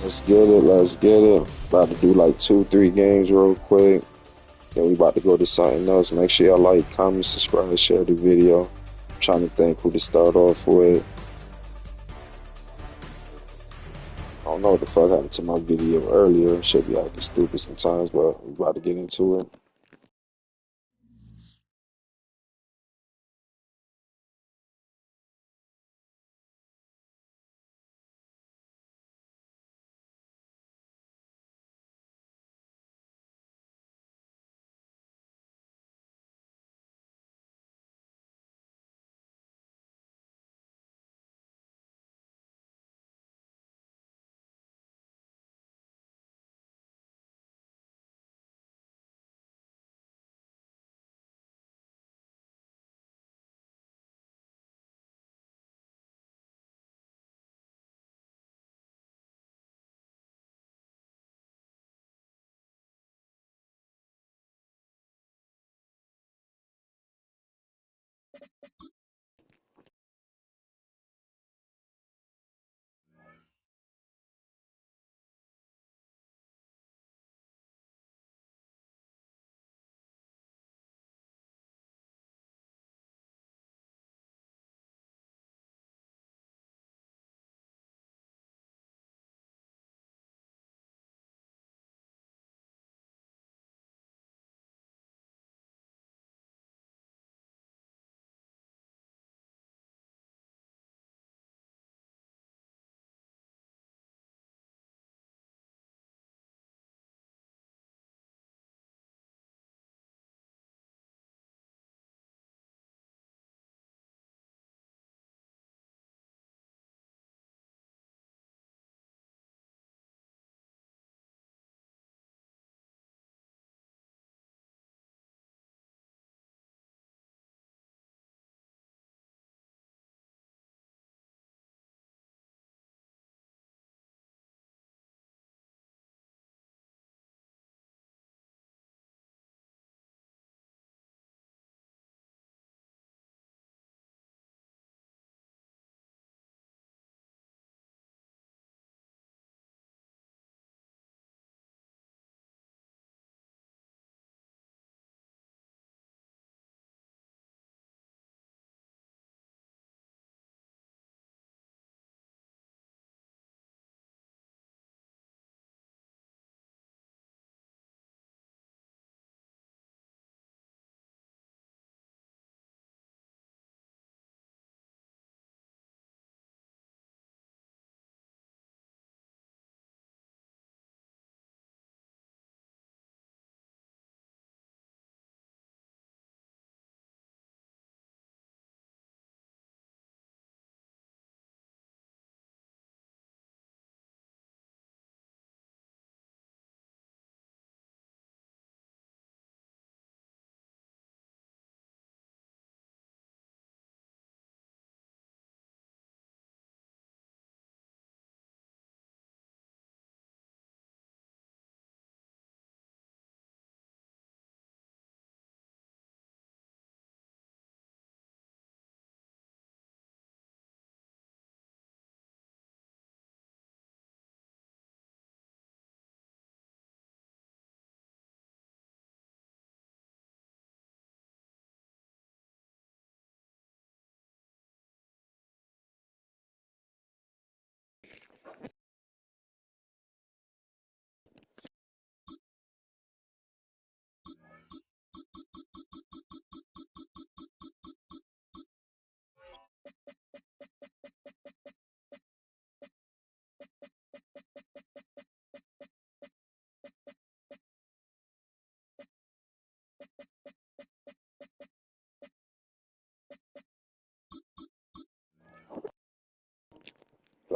Let's get it. Let's get it. About to do like 2, 3 games real quick. Then we about to go to something else. Make sure y'all like, comment, subscribe, share the video. I'm trying to think who to start off with. I don't know what the fuck happened to my video earlier. Should be acting stupid sometimes, but we about to get into it.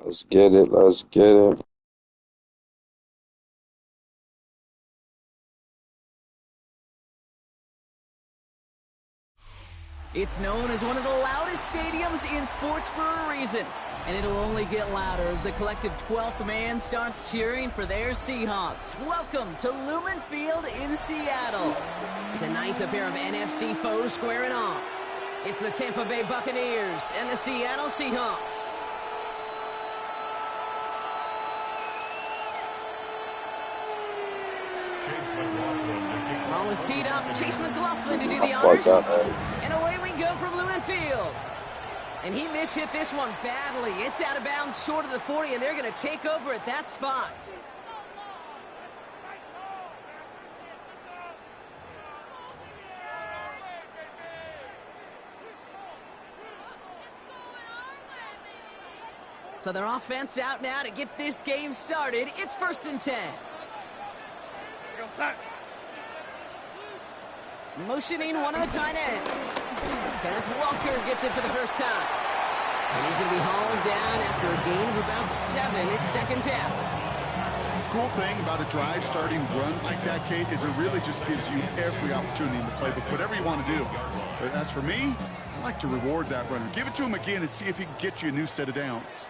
Let's get it. Let's get it. It's known as one of the loudest stadiums in sports for a reason, and it'll only get louder as the collective 12th man starts cheering for their Seahawks. Welcome to Lumen Field in Seattle. Tonight, a pair of NFC foes squaring off. It's the Tampa Bay Buccaneers and the Seattle Seahawks. Ball is teed up. Chase McLaughlin to do the I honors. fucked up. And away we go from Lumen Field. And he mishit this one badly. It's out of bounds short of the 40, and they're going to take over at that spot. So their offense out now to get this game started. It's 1st and 10. Motioning one of the tight ends. Kenneth Walker gets it for the first time. And he's going to be hauled down after a gain of about 7. It's 2nd down. Cool thing about a drive starting run like that, Kate, is it really just gives you every opportunity in the playbook, whatever you want to do. But as for me, I like to reward that runner. Give it to him again and see if he can get you a new set of downs.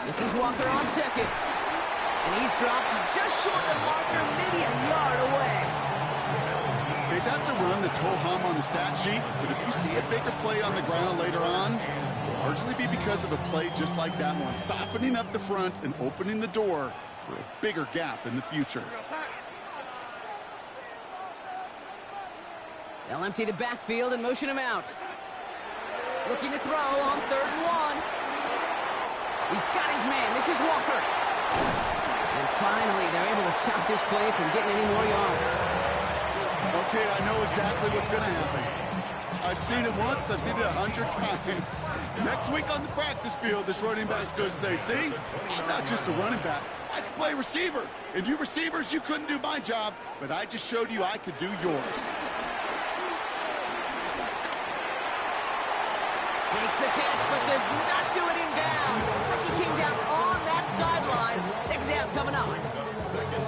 This is Walker on 2nd. And he's dropped just short of the marker, maybe a yard away. Okay, that's a run that's ho-hum on the stat sheet, but if you see a bigger play on the ground later on, it'll largely be because of a play just like that one, softening up the front and opening the door for a bigger gap in the future. They'll empty the backfield and motion him out. Looking to throw on 3rd and 1. He's got his man. This is Walker. And finally, they're able to stop this play from getting any more yards. Okay, I know exactly what's going to happen. I've seen it once. I've seen it 100 times. Next week on the practice field, this running back's going to say, see, I'm not just a running back. I can play receiver. And you receivers, you couldn't do my job, but I just showed you I could do yours. Makes the catch, but does not do it in bounds. Looks like he came down on that sideline. 2nd down coming up.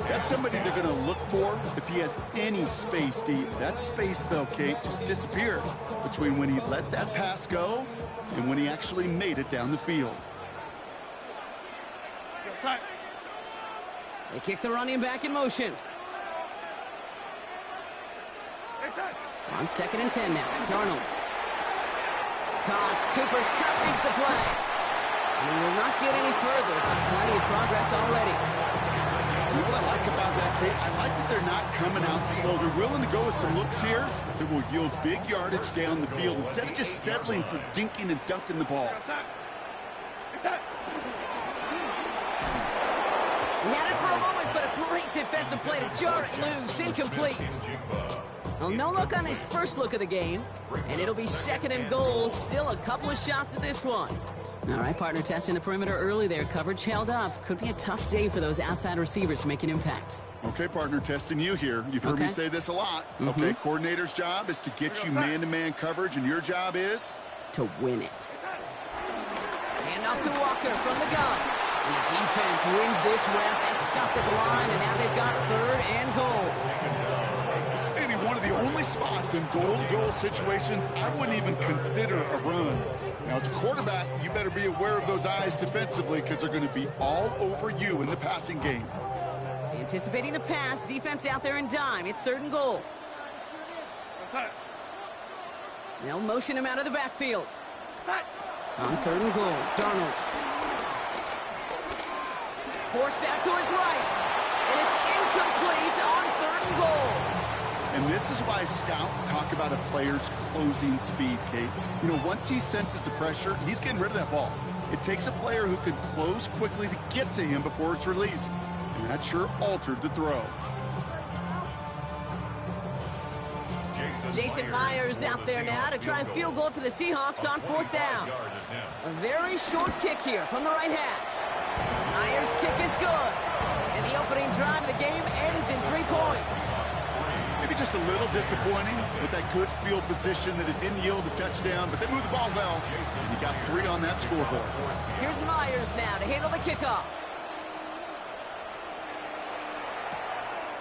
That's somebody they're going to look for if he has any space deep. That space, though, Kate, just disappeared between when he let that pass go and when he actually made it down the field. They kick the running back in motion. On 2nd and 10 now. Darnold. Caught. Cooper Kupp makes the play. And he will not get any further, but plenty of progress already. You know what I like about that, Kate? I like that they're not coming out slow. They're willing to go with some looks here that will yield big yardage down the field instead of just settling for dinking and dunking the ball. He had it for a moment, but a great defensive play to jar it loose. Incomplete. Well, no look on his first look of the game, and it'll be 2nd and goal. Still a couple of shots at this one. All right, partner, testing the perimeter early there. Coverage held up. Could be a tough day for those outside receivers to make an impact. Okay, partner, testing you here. You've heard me say this a lot. Okay, coordinator's job is to get you man-to-man coverage, and your job is? To win it. Hand off to Walker from the gun. And the defense wins this rep. That's stopped at the line, and now they've got 3rd and goal. This may be one of the only spots in goal-to-goal situations I wouldn't even consider a run. Now, as a quarterback, you better be aware of those eyes defensively because they're going to be all over you in the passing game. Anticipating the pass, defense out there in dime. It's 3rd and goal. They'll motion him out of the backfield. On 3rd and goal, Darnold. Forced out to his right. And it's incomplete on 3rd and goal. And this is why scouts talk about a player's closing speed, Kate. You know, once he senses the pressure, he's getting rid of that ball. It takes a player who can close quickly to get to him before it's released. And that sure altered the throw. Jason Myers out there now to try a field goal for the Seahawks on 4th down. A very short kick here from the right hash. Myers' kick is good. And the opening drive of the game ends in 3 points. Maybe just a little disappointing with that good field position that it didn't yield a touchdown, but they moved the ball well, and he got 3 on that scoreboard. Here's Myers now to handle the kickoff.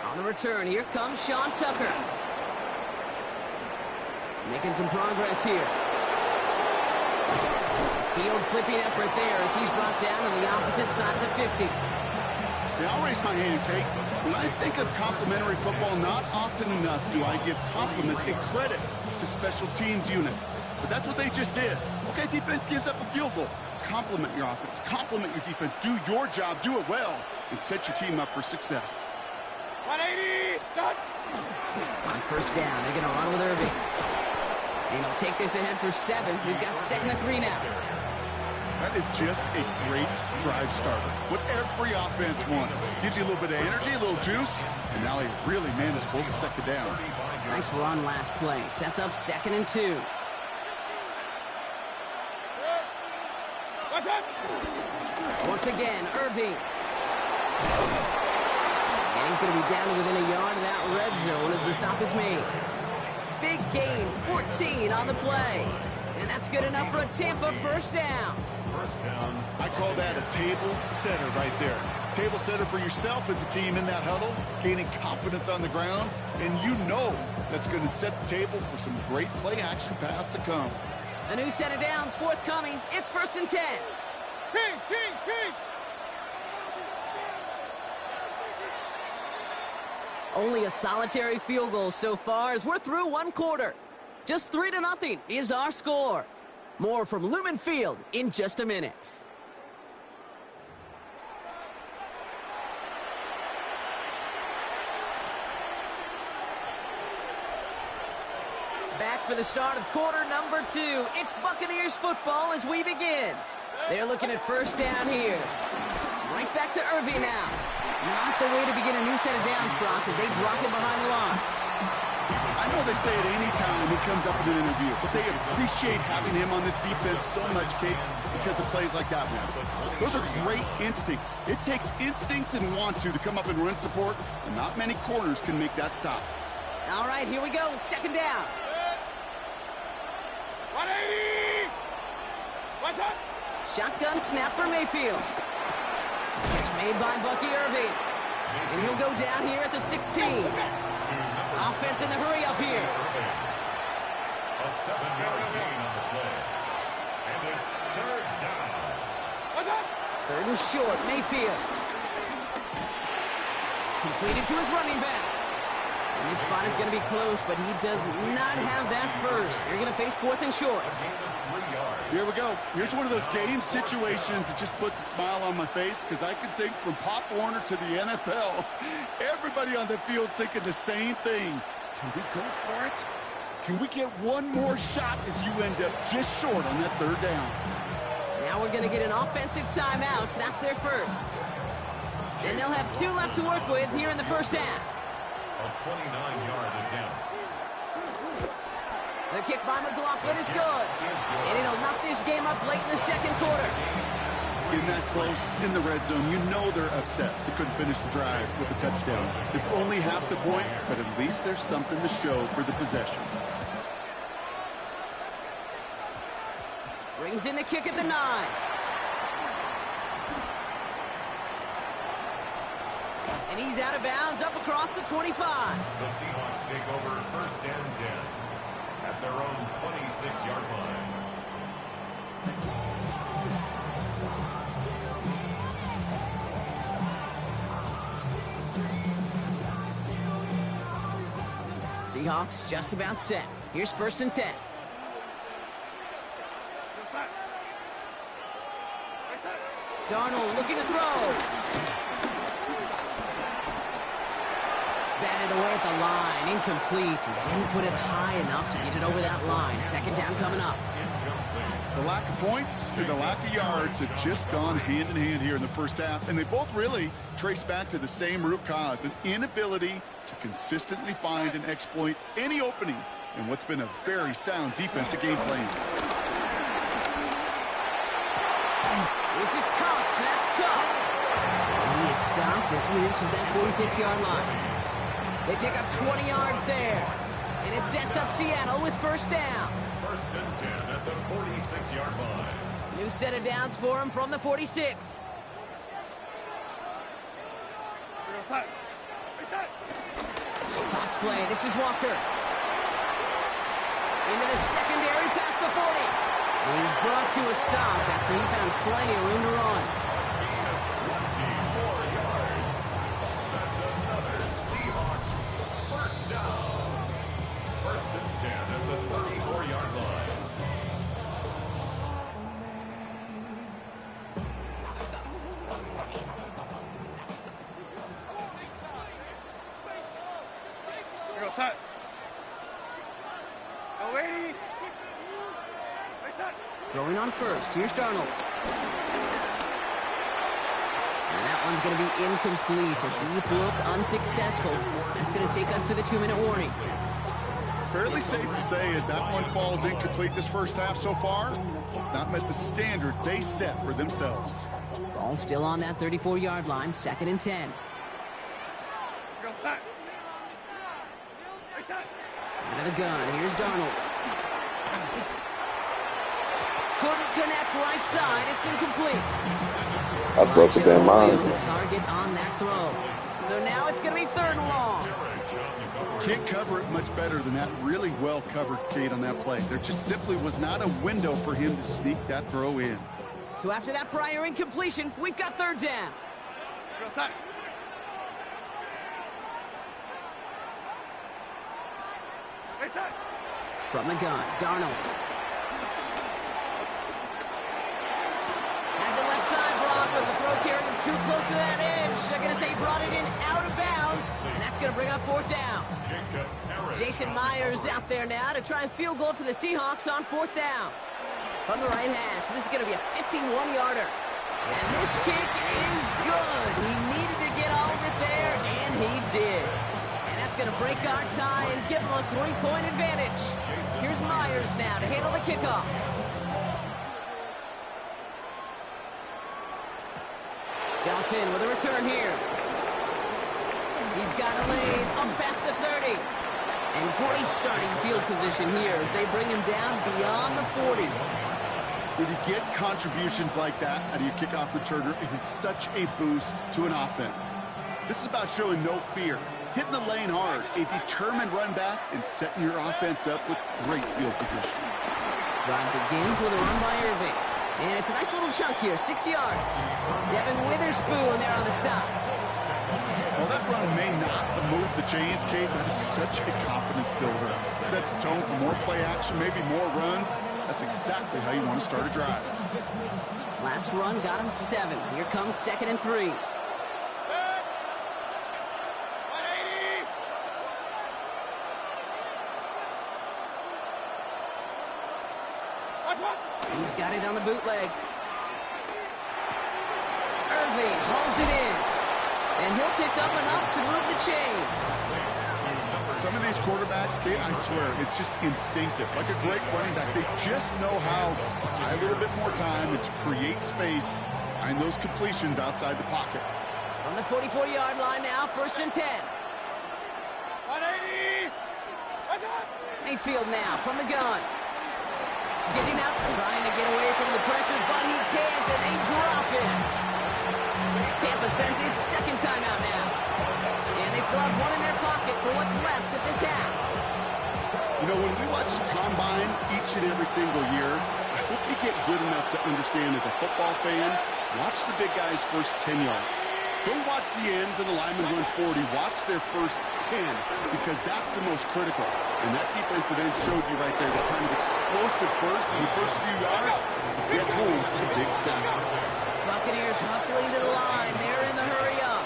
On the return, here comes Sean Tucker. Making some progress here. Field flipping effort there as he's brought down on the opposite side of the 50. Yeah, I'll raise my hand, Kate. When I think of complimentary football, not often enough do I give compliments and credit to special teams units. But that's what they just did. Okay, defense gives up a field goal. Compliment your offense. Compliment your defense. Do your job. Do it well. And set your team up for success. 180! Done! On first down, they're going to run with Irving. And he'll take this ahead for 7. We've got 2nd and 3 now. That is just a great drive starter. What every offense wants. Gives you a little bit of energy, a little juice, and now a really manageable 2nd down. Nice run last play. Sets up 2nd and 2. What's up? Once again, Irving. And he's going to be down to within a yard of that red zone as the stop is made. Big gain, 14 on the play. And that's good enough for a Tampa first down. I call that a table setter right there. Table setter for yourself as a team in that huddle, gaining confidence on the ground, and you know that's going to set the table for some great play-action pass to come. A new set of downs forthcoming. It's 1st and 10. Kings! Only a solitary field goal so far as we're through 1 quarter. Just 3-0 is our score. More from Lumen Field in just a minute. Back for the start of quarter number 2. It's Buccaneers football as we begin. They're looking at first down here. Right back to Irving now. Not the way to begin a new set of downs, Brock, as they drop him behind the line. I know they say it any time he comes up in an interview, but they appreciate having him on this defense so much, Kate, because of plays like that one. Those are great instincts. It takes instincts and want to come up and run support, and not many corners can make that stop. All right, here we go. 2nd down. 180! What's up? Shotgun snap for Mayfield. Catch made by Bucky Irving. And he'll go down here at the 16. Offense in the hurry up here. A 7-yard gain on the play. And it's 3rd down. What's up? 3rd and short, Mayfield. Completed to his running back. And this spot is going to be close, but he does not have that first. They're going to face 4th and short. Here we go. Here's one of those game situations that just puts a smile on my face because I can think from Pop Warner to the NFL. Everybody on the field thinking the same thing. Can we go for it? Can we get one more shot as you end up just short on that 3rd down? Now we're going to get an offensive timeout. That's their first. And they'll have 2 left to work with here in the first half. A 29-yard attempt. The kick by McLaughlin is good. And it'll knock this game up late in the 2nd quarter. In that close, in the red zone, you know they're upset. They couldn't finish the drive with a touchdown. It's only half the points, but at least there's something to show for the possession. Brings in the kick at the 9. And he's out of bounds up across the 25. The Seahawks take over 1st and 10 at their own 26-yard line. Seahawks just about set. Here's 1st and 10. Darnold looking to throw. Batted away at the line. Incomplete. He didn't put it high enough to get it over that line. 2nd down coming up. The lack of points and the lack of yards have just gone hand in hand here in the first half, and they both really trace back to the same root cause, an inability to consistently find and exploit any opening in what's been a very sound defensive game plan. This is Cox. That's Cox. And he is stopped as he reaches that 46-yard line. They pick up 20 yards there. And it sets up Seattle with first down. 1st and 10 at the 46-yard line. New set of downs for him from the 46. Toss play. This is Walker. Into the secondary past the 40. And he's brought to a stop after he found plenty of room to run. 24 yards. Throwing on first. Here's Darnold. And that one's going to be incomplete. A deep look, unsuccessful. That's going to take us to the 2-minute warning. Fairly safe to say as that one falls incomplete this first half so far, it's not met the standard they set for themselves. Ball still on that 34-yard line, 2nd and 10. Out of the gun, here's Darnold. Couldn't connect right side, it's incomplete. That's supposed to be mine. The target on that throw. So now it's going to be 3rd and long. Can't cover it much better than that really well-covered gate on that play. There just simply was not a window for him to sneak that throw in. So after that prior incompletion, we've got 3rd down. From the gun, Darnold. Has it left side block, but the throw carried him too close to that edge. They're going to say he brought it in out of bounds, and that's going to bring up 4th down. Jason Myers out there now to try and field goal for the Seahawks on 4th down. From the right hash, this is going to be a 51-yarder. And this kick is good. He needed to get all of it there, and he did. And that's going to break our tie and give him a 3-point advantage. Here's Myers now to handle the kickoff. Johnson with a return here. He's got a lane up past the 30. And great starting field position here as they bring him down beyond the 40. When you get contributions like that out of your kickoff returner, it is such a boost to an offense. This is about showing no fear, hitting the lane hard, a determined run back, and setting your offense up with great field position. Drive begins with a run by Irving. And it's a nice little chunk here, 6 yards. Devin Witherspoon there on the stop. While that run may not move the chains, Kate, that is such a confidence builder. Sets the tone for more play action, maybe more runs. That's exactly how you want to start a drive. Last run got him 7. Here comes 2nd and 3. He's got it on the bootleg. Irving hauls it in. And he'll pick up enough to move the chains. Some of these quarterbacks, Kate, I swear, it's just instinctive. Like a great running back, they just know how to buy a little bit more time and to create space to find those completions outside the pocket. On the 44-yard line now, 1st and 10. 180! Mayfield now from the gun. Getting out, trying to get away from the pressure, but he can't, and they drop it. Tampa spends its 2nd timeout now. And they still have 1 in their pocket for what's left of this half. You know, when we watch the Combine each and every single year, I hope you get good enough to understand as a football fan, watch the big guys' first 10 yards. Don't watch the ends and the linemen run 40. Watch their first 10 because that's the most critical. And that defensive end showed you right there the kind of explosive burst in the first few yards to get home for the big sack. Buccaneers hustling to the line. They're in the hurry up.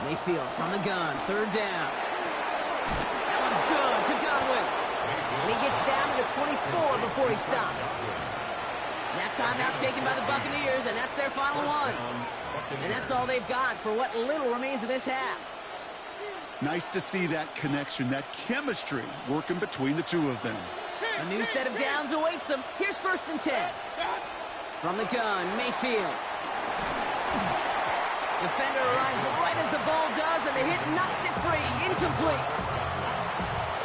Mayfield from the gun. 3rd down. That one's good to Godwin. And he gets down to the 24 before he stopped. That timeout taken by the Buccaneers, and that's their final one. And that's all they've got for what little remains of this half. Nice to see that connection, that chemistry working between the two of them. A new set of downs awaits them. Here's 1st and 10. From the gun, Mayfield. Defender arrives right as the ball does, and the hit knocks it free. Incomplete.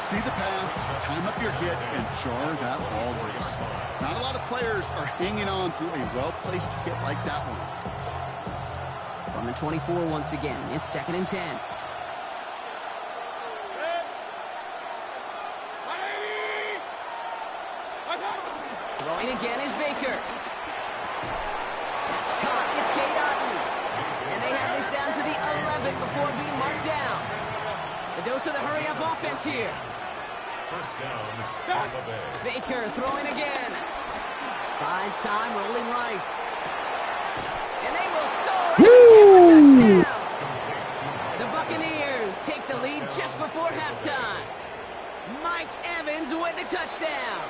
See the pass, time up your hit, and jar that ball loose. Not a lot of players are hanging on through a well-placed hit like that one. From the 24 once again, it's 2nd and 10. Throwing again is Baker. That's caught. It's Cade Otton. And they have this down to the 11 before being marked down. The dose of the hurry-up offense here. First down, Tampa Bay. Baker throwing again. Buys time, rolling right. And they will score. It's a Tampa touchdown. The Buccaneers take the lead just before halftime. Mike Evans with the touchdown.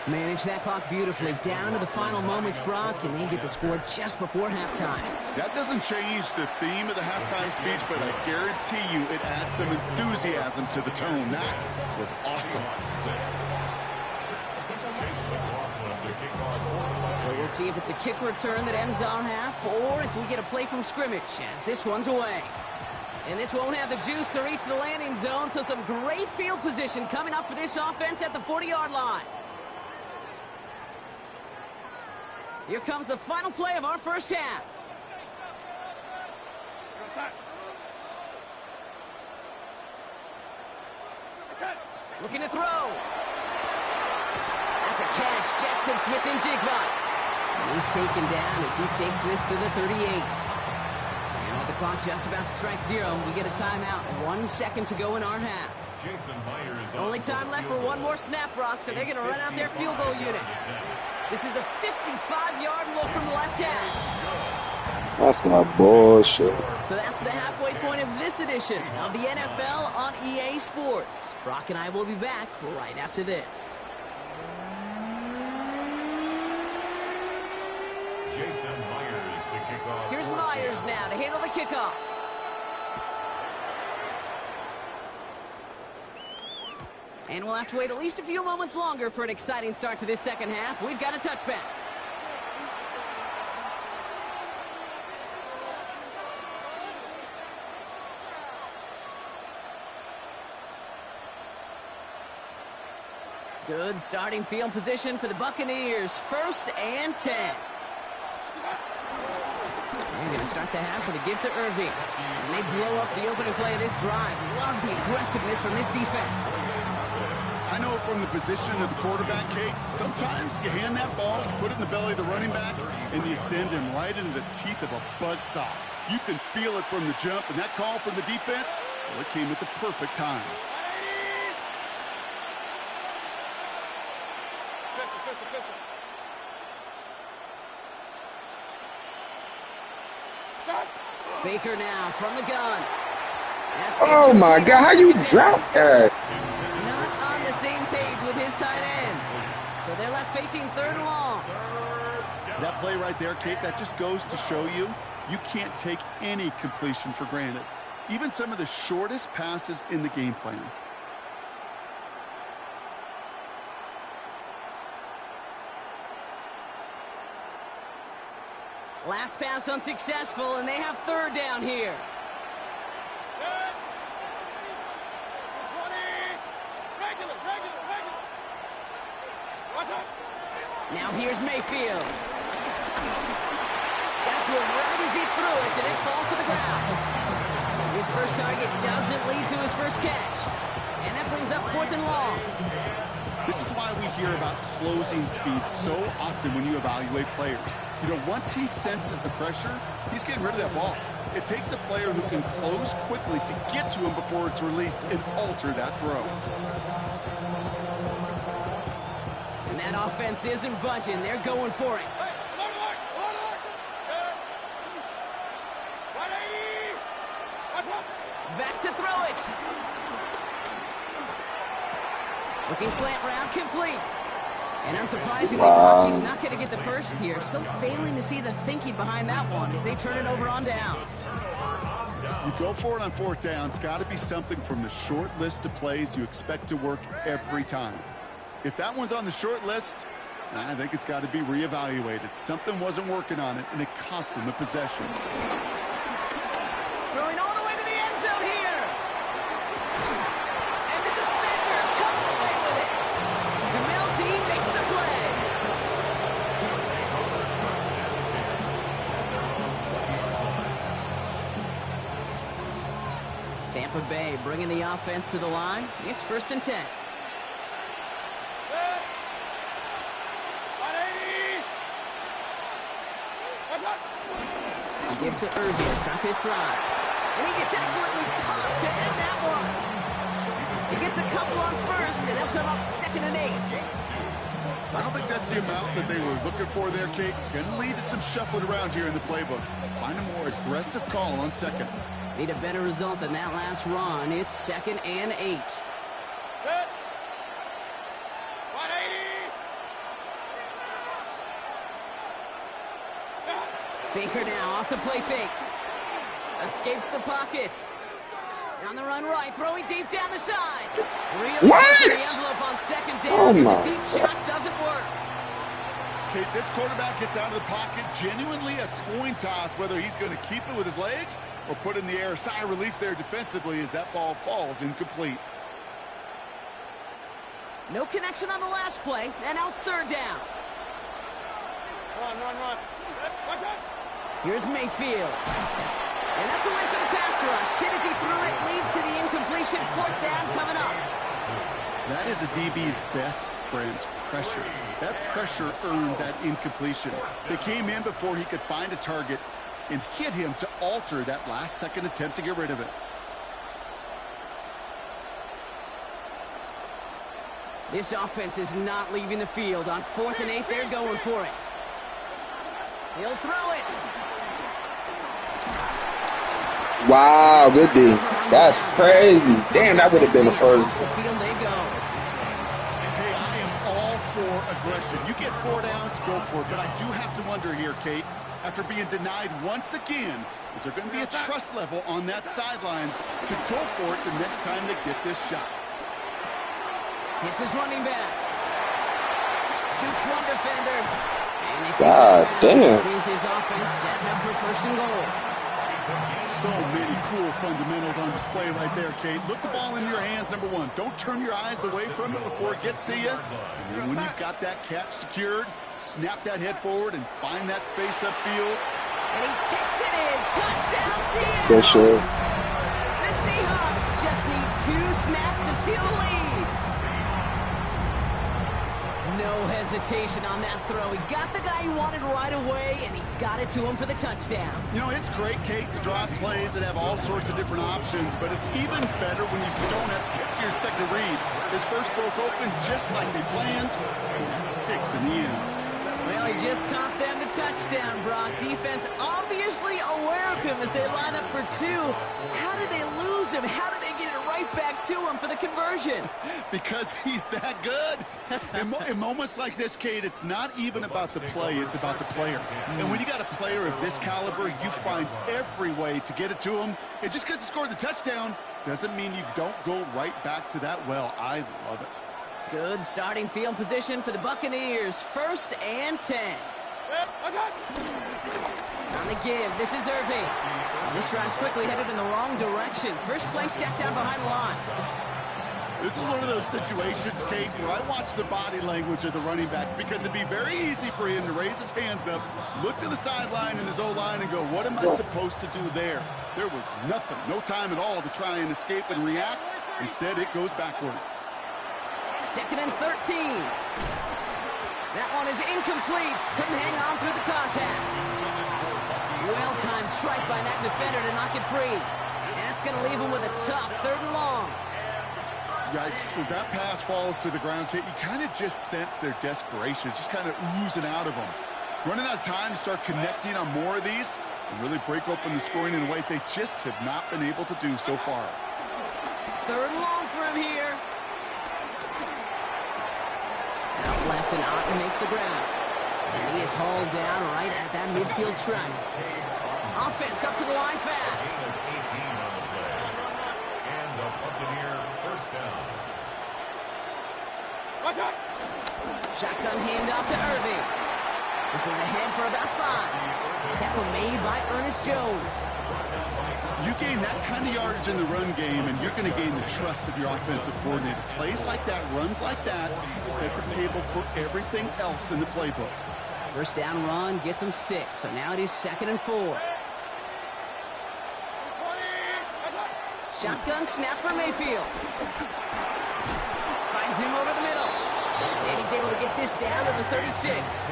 Manage that clock beautifully down to the final moments, Brock, and they get the score just before halftime. That doesn't change the theme of the halftime speech, but I guarantee you it adds some enthusiasm to the tone. That was awesome. So we'll see if it's a kick return that ends our half, or if we get a play from scrimmage, as this one's away. And this won't have the juice to reach the landing zone, so some great field position coming up for this offense at the 40-yard line. Here comes the final play of our first half. Looking to throw. That's a catch. Jackson Smith-Njigba. And he's taken down as he takes this to the 38. And with the clock just about to strike 0, we get a timeout. 1 second to go in our half. Only time left for one more snap, Brock, so they're going to run out their field goal unit. This is a 55-yard look from the left half. That's not bullshit. So that's the halfway point of this edition of the NFL on EA Sports. Brock and I will be back right after this. Jason Myers to kick off. Here's Myers now to handle the kickoff. And we'll have to wait at least a few moments longer for an exciting start to this second half. We've got a touchback. Good starting field position for the Buccaneers. 1st and 10. They're going to start the half with a give to Irving. And they blow up the opening play of this drive. Love the aggressiveness from this defense. I know from the position of the quarterback, Kate, sometimes you hand that ball, put it in the belly of the running back, and you send him right into the teeth of a buzzsaw. You can feel it from the jump, and that call from the defense, well, it came at the perfect time. Baker now from the gun. Oh my God, how you drop that? Not on the same page with his tight end. So they're left facing 3rd and long. That play right there, Kate, that just goes to show you, you can't take any completion for granted. Even some of the shortest passes in the game plan. Last pass unsuccessful, and they have 3rd down here. Now here's Mayfield. Got to him right as he threw it, and it falls to the ground. His first target doesn't lead to his first catch. And that brings up 4th and long. This is why we hear about closing speed so often when you evaluate players. You know, once he senses the pressure, he's getting rid of that ball. It takes a player who can close quickly to get to him before it's released and alter that throw. And that offense isn't budging. They're going for it. Back to throw it. Looking slant route complete. And unsurprisingly, Brock, he's not going to get the first here. Still failing to see the thinking behind that one as they turn it over on downs. You go for it on 4th down. It's got to be something from the short list of plays you expect to work every time. If that one's on the short list, I think it's got to be reevaluated. Something wasn't working on it, and it cost them a possession. Throwing all the way to the end zone here. And the defender comes away with it. Jamel Dean makes the play. Tampa Bay bringing the offense to the line. It's 1st and 10. Give to Irving to stop his drive. And he gets absolutely pumped to end that one. He gets a couple on 1st, and they'll come up 2nd and 8. I don't think that's the amount that they were looking for there, Kate. Going to lead to some shuffling around here in the playbook. Find a more aggressive call on 2nd. Need a better result than that last run. It's 2nd and 8. Set. 180. Baker now off the play fake. Escapes the pocket. On the run right, throwing deep down the side. Really pushing the envelope on 2nd down. Oh and my the deep shot doesn't work. Okay, this quarterback gets out of the pocket, genuinely a coin toss, whether he's going to keep it with his legs or put it in the air. Sigh of relief there defensively as that ball falls incomplete. No connection on the last play, and now it's 3rd down. Run. What's that? Here's Mayfield. And that's a win for the pass rush. Hit as he threw it, leads to the incompletion. 4th down coming up. That is a DB's best friend, pressure. That pressure earned that incompletion. They came in before he could find a target and hit him to alter that last-second attempt to get rid of it. This offense is not leaving the field. On 4th and 8, they're going for it. He'll throw it. Wow, good D. That's crazy. Damn, that would have been the first. The field they go. Hey, I am all for aggression. You get 4 downs, go for it. But I do have to wonder here, Kate, after being denied once again, is there going to be a trust level on that sidelines to go for it the next time they get this shot? Hits his running back. Jukes one defender. And it's God damn. Between his offense setting up for 1st and goal. So many cool fundamentals on display right there, Kate. Look the ball in your hands, number one. Don't turn your eyes away from it before it gets to you. And then when you've got that catch secured, snap that head forward and find that space upfield. And he takes it in. Touchdown, Seattle. For sure. The Seahawks just need 2 snaps to steal the lead. No hesitation on that throw. He got the guy he wanted right away, and he got it to him for the touchdown. You know, it's great, Kate, to draw plays and have all sorts of different options, but it's even better when you don't have to get to your second read. His first broke open just like they planned, and that's 6 in the end. Well, he just caught them the touchdown, Brock. Defense obviously aware of him as they line up for 2. How did they lose him? How did they get it right back to him for the conversion? Because he's that good. In moments like this, Kate, it's not even about the play, it's about the player. And when you got a player of this caliber, you find every way to get it to him. And just because he scored the touchdown doesn't mean you don't go right back to that well. I love it. Good starting field position for the Buccaneers. 1st and 10. What's that? On the give, this is Irving. This drive's quickly headed in the wrong direction. First play set down behind the line. This is one of those situations, Kate, where I watch the body language of the running back because it'd be very easy for him to raise his hands up, look to the sideline in his O-line and go, what am I supposed to do there? There was nothing, no time at all to try and escape and react. Instead, it goes backwards. 2nd and 13. That one is incomplete. Couldn't hang on through the contact. Well-timed strike by that defender to knock it free. And that's going to leave him with a tough 3rd and long. Yikes, as that pass falls to the ground, Kate, you kind of just sense their desperation, just kind of oozing out of them. Running out of time to start connecting on more of these and really break open the scoring in a way they just have not been able to do so far. 3rd and long for him here. Out left and Otten makes the ground. And he is hauled down right at that midfield stripe. Offense up to the line fast. 18 on the play. And the Buccaneer 1st down. What's that? Shotgun handoff to Irving. This is ahead for about 5. Tackle made by Ernest Jones. You gain that kind of yardage in the run game, and you're going to gain the trust of your offensive coordinator. Plays like that, runs like that, set the table for everything else in the playbook. 1st down run gets him 6, so now it is 2nd and 4. 20. What's that? Shotgun snap for Mayfield. Finds him over the middle. And he's able to get this down to the 36.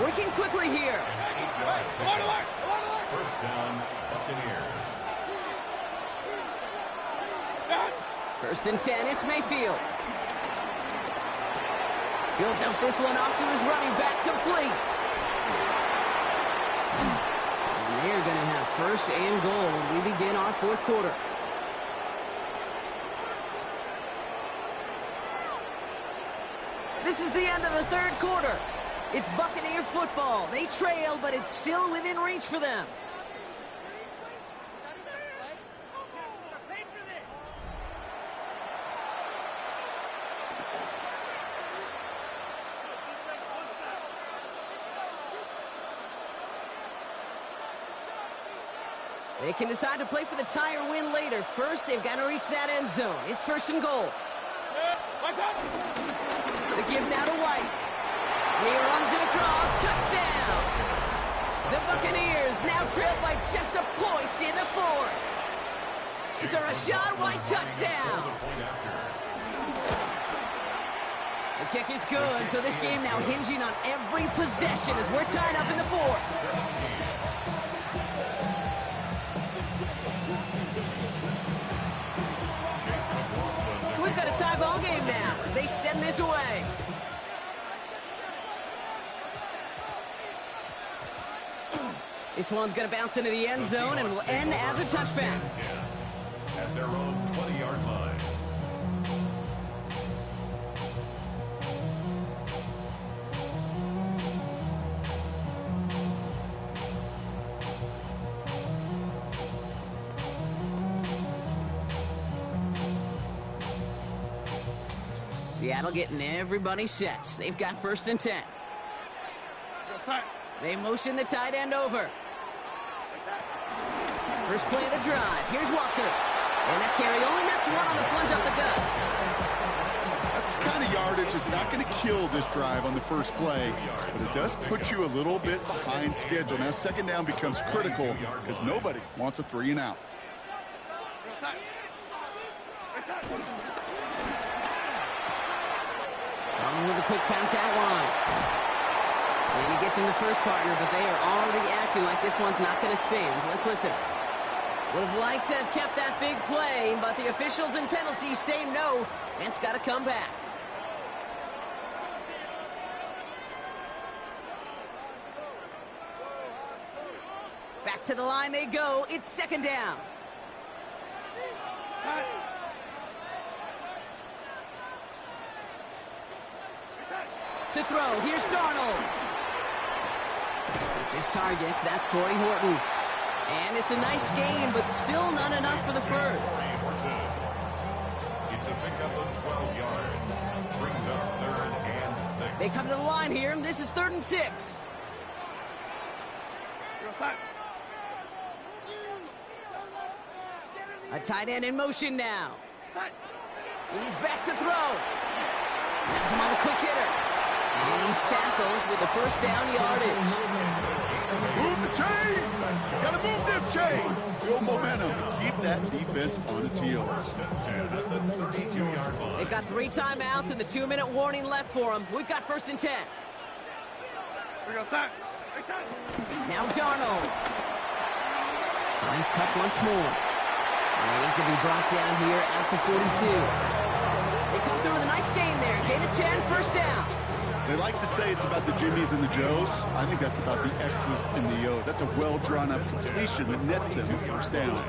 Working quickly here. Along the line. 1st down, Buccaneers. 1st and 10, it's Mayfield. He'll dump this one off to his running back, complete. And they're going to have first and goal. We begin our fourth quarter. This is the end of the third quarter. It's Buccaneer football. They trail, but it's still within reach for them. They can decide to play for the tie or win later. First, they've got to reach that end zone. It's first and goal. The give now to White. He runs it across. Touchdown! The Buccaneers now trail by just a point in the fourth. It's a Rashad White touchdown. The kick is good, so this game now hinging on every possession as we're tied up in the fourth. We've got a tie ball game now as they send this away. This one's going to bounce into the end zone and will end as a touchback. At their own 20-yard line. Seattle getting everybody set. They've got first and 10. They motion the tight end over. First play of the drive. Here's Walker. And that carry only nets one on the plunge up the gut. That's the kind of yardage that's not going to kill this drive on the first play, but it does put you a little bit behind schedule. Now second down becomes critical because nobody wants a 3 and out. With a quick pass out wide. And he gets in the first partner, but they are already acting like this one's not going to stand. Let's listen. Would have liked to have kept that big play, but the officials and penalties say no, and it's got to come back. Back to the line they go. It's second down. To throw, here's Darnold. It's his target, that's Torrey Horton. And it's a nice gain, but still not enough for the first. It's a pickup of 12 yards. Brings up 3rd and 6. They come to the line here, and this is 3rd and 6. A tight end in motion now. He's back to throw. Has him on the quick hitter. And he's tackled with the first down yardage. Move the chain! Gotta move them chains! Build momentum. Keep that defense on its heels. They've got 3 timeouts and the 2-minute warning left for them. We've got first and 10. Now Darnold. Finds Cup once more. And he's going to be brought down here at the 42. They come through with a nice gain there. Gain of 10, first down. They like to say it's about the Jimmies and the Joes. I think that's about the X's and the O's. That's a well-drawn-up completion that nets them a first down.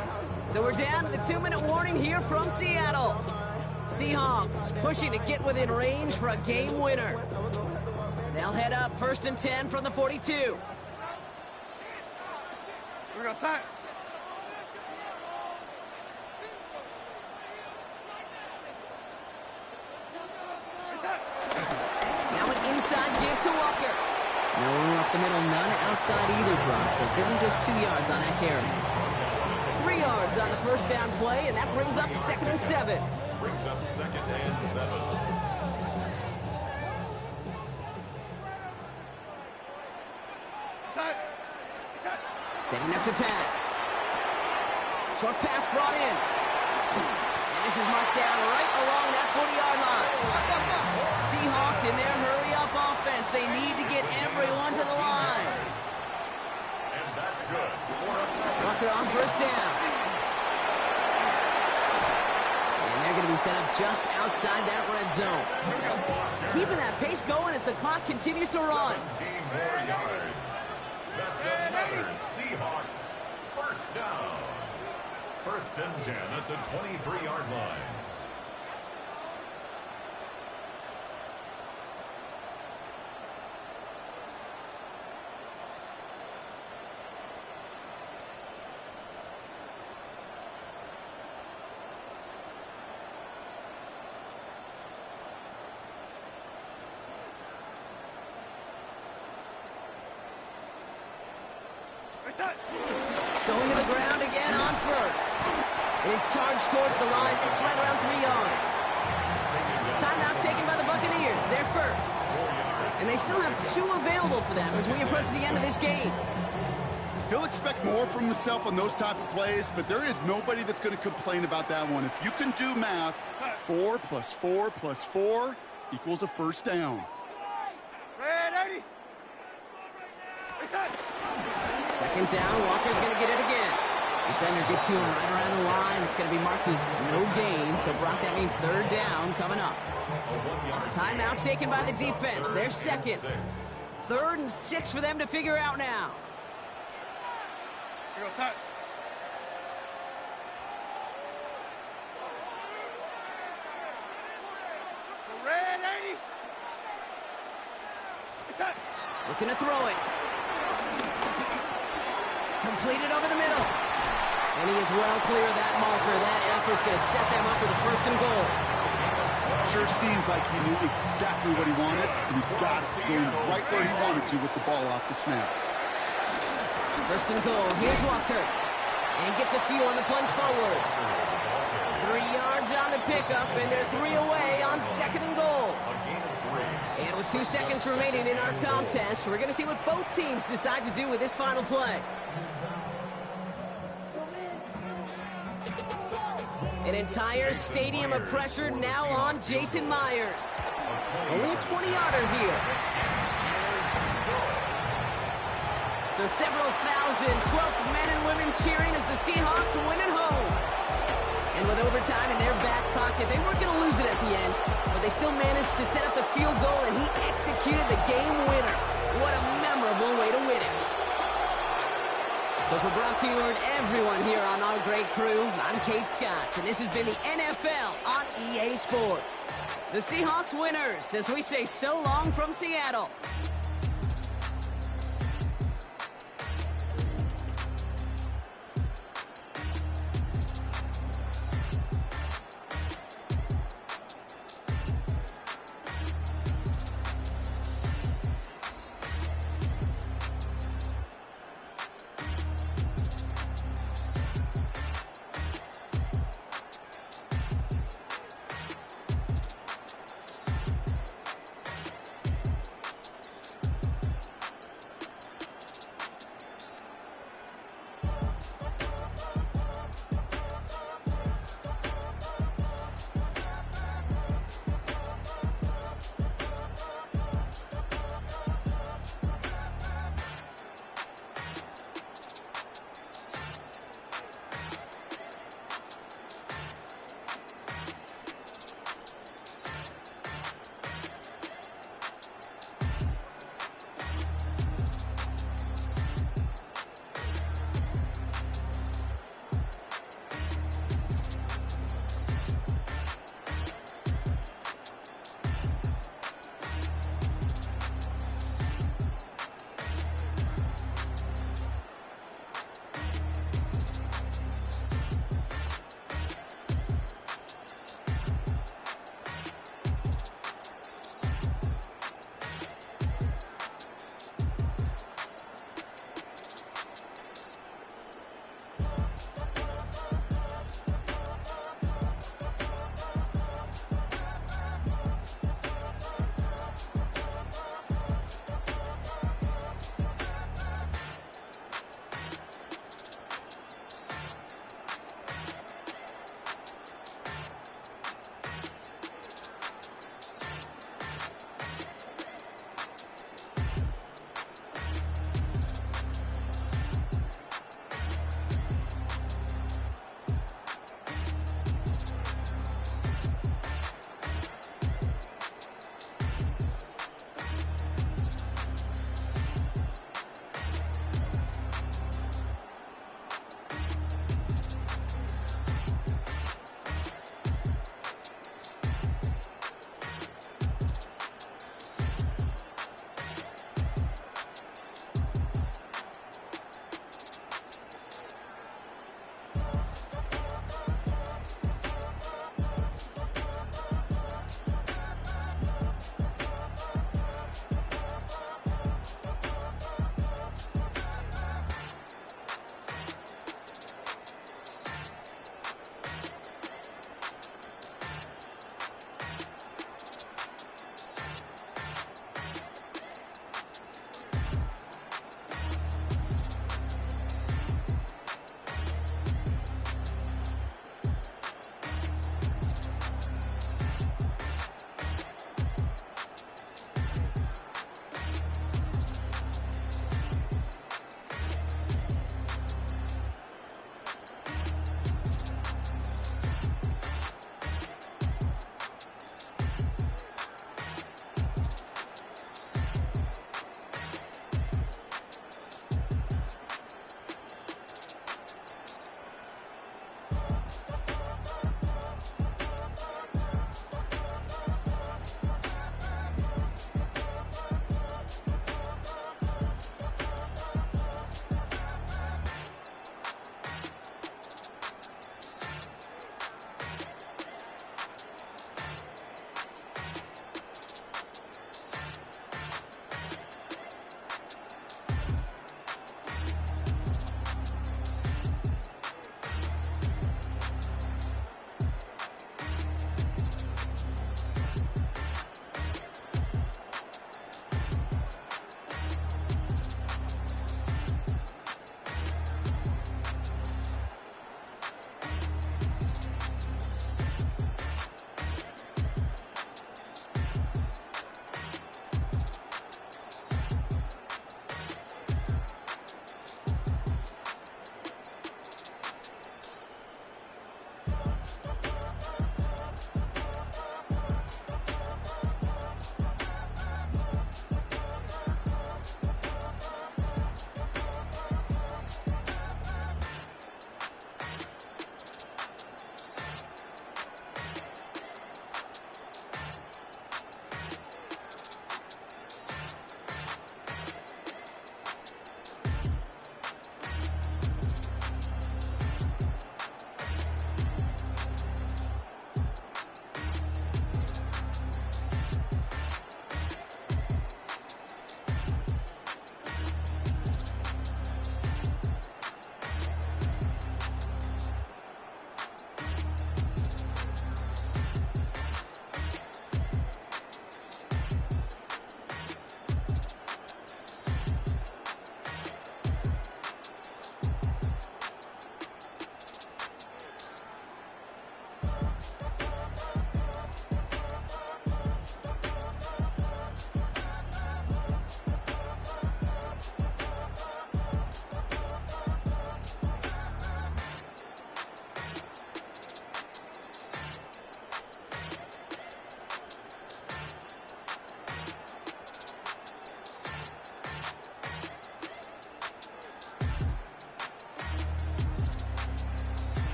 So we're down to the 2-minute warning here from Seattle. Seahawks pushing to get within range for a game winner. They'll head up first and 10 from the 42. We're going to sack. Inside give to Walker. No one up the middle, none outside either, Brock. So give him just 2 yards on that carry. 3 yards on the first down play, and that brings up 2nd and 7. Brings up 2nd and 7. Setting up to pass. Short pass brought in. And this is marked down right along that 40-yard line. Seahawks in their hurry-up offense. They need to get everyone to the line. And that's good. Walker on first down. And they're going to be set up just outside that red zone. Keeping that pace going as the clock continues to run. 17 more yards. That's another Seahawks first down. First and 10 at the 23-yard line. Going to the ground again on first. It is charged towards the line. It's right around 3 yards. Timeout taken by the Buccaneers. They're first. And they still have 2 available for them as we approach the end of this game. He'll expect more from himself on those type of plays, but there is nobody that's going to complain about that one. If you can do math, 4 plus 4 plus 4 equals a first down. Ready? Second down, Walker's going to get it again. Defender gets to him right around the line. It's going to be marked as no gain, so Brock, that means third down coming up. Timeout taken by the defense. They're second. 3rd and 6 for them to figure out now. Here goes that. Ready? Looking to throw it. Completed over the middle. And he is well clear of that marker. That effort's going to set them up with a 1st and goal. Sure seems like he knew exactly what he wanted, and he got it going right where he wanted to with the ball off the snap. 1st and goal. Here's Walker. And he gets a few on the plunge forward. 3 yards on the pickup, and they're 3 away on 2nd and goal. And with 2 seconds remaining in our contest, we're going to see what both teams decide to do with this final play. An entire stadium of pressure now on Jason Myers. Only a 20-yarder here. So several thousand 12th men and women cheering as the Seahawks win at home. And with overtime in their back pocket, they weren't going to lose it at the end, but they still managed to set up the field goal, and he executed the game winner. What a memorable way to win it. So for Brock Heward, everyone here on our great crew, I'm Kate Scott, and this has been the NFL on EA Sports. The Seahawks winners, as we say so long from Seattle.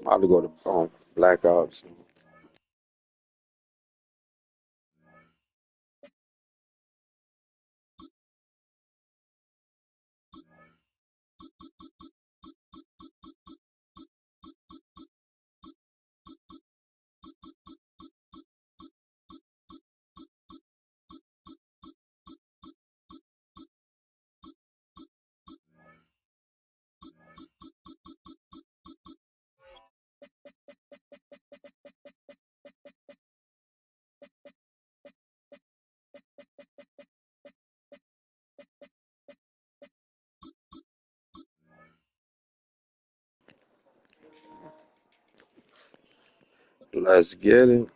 I'll go to Black Ops. Let's get it.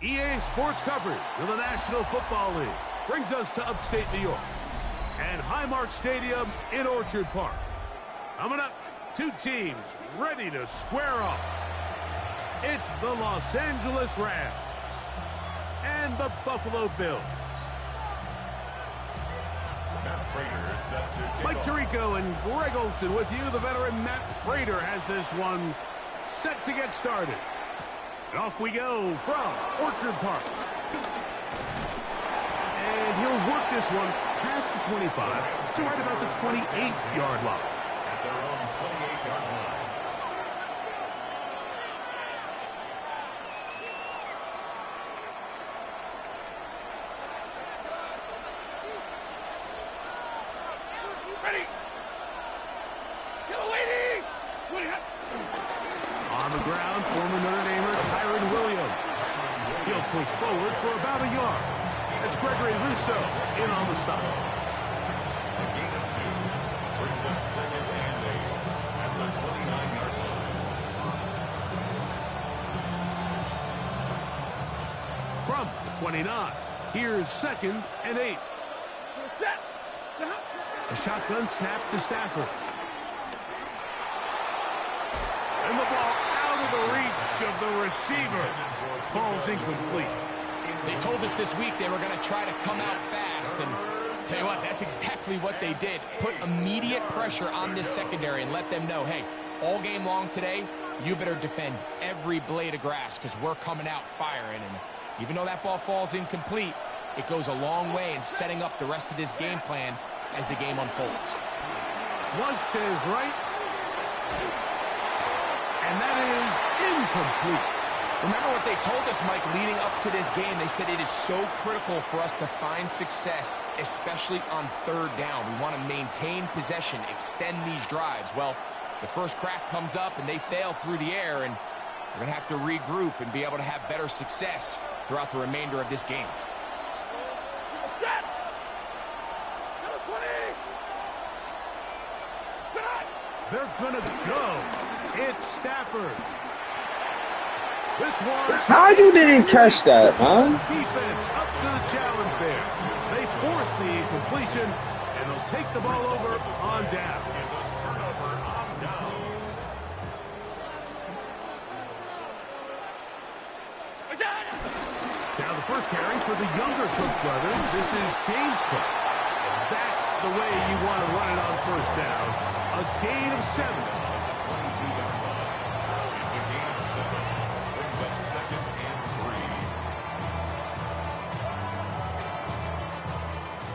EA Sports coverage of the National Football League brings us to upstate New York and Highmark Stadium in Orchard Park. Coming up, two teams ready to square off. It's the Los Angeles Rams and the Buffalo Bills. Matt Prater is set to kick Mike off. Tirico and Greg Olson with you. The veteran Matt Prater has this one set to get started. And off we go from Orchard Park. And he'll work this one past the 25 to right about the 28-yard line. At their own 28-yard line. Ready! Go, lady! On the ground, former Notre Damer Tyron Williams. He'll push forward for about a yard. That's Gregory Rousseau in on the stop. A gain of 2 brings up 2nd and 8 at the 29-yard line. From the 29, here's 2nd and 8. Set! A shotgun snap to Stafford. And the ball out of the reach of the receiver. Falls incomplete. They told us this week they were going to try to come out fast, and tell you what, that's exactly what they did. Put immediate pressure on this secondary and let them know, hey, all game long today, you better defend every blade of grass because we're coming out firing. And even though that ball falls incomplete, it goes a long way in setting up the rest of this game plan as the game unfolds. Flush to his right. And that is incomplete. Remember what they told us, Mike, leading up to this game. They said it is so critical for us to find success, especially on 3rd down. We want to maintain possession, extend these drives. Well, the first crack comes up and they fail through the air, and we're going to have to regroup and be able to have better success throughout the remainder of this game. Set! Number 20! Set! They're going to go. It's Stafford. This one. How you didn't catch that, man? Defense up to the challenge there. They force the incompletion, and they'll take the ball over on down. Is a turnover on downs. Now the first carry for the younger Cook brothers. This is James Cook. And that's the way you want to run it on 1st down. A gain of 7. 22-yard line. It's a gain of 7. Brings up 2nd and 3.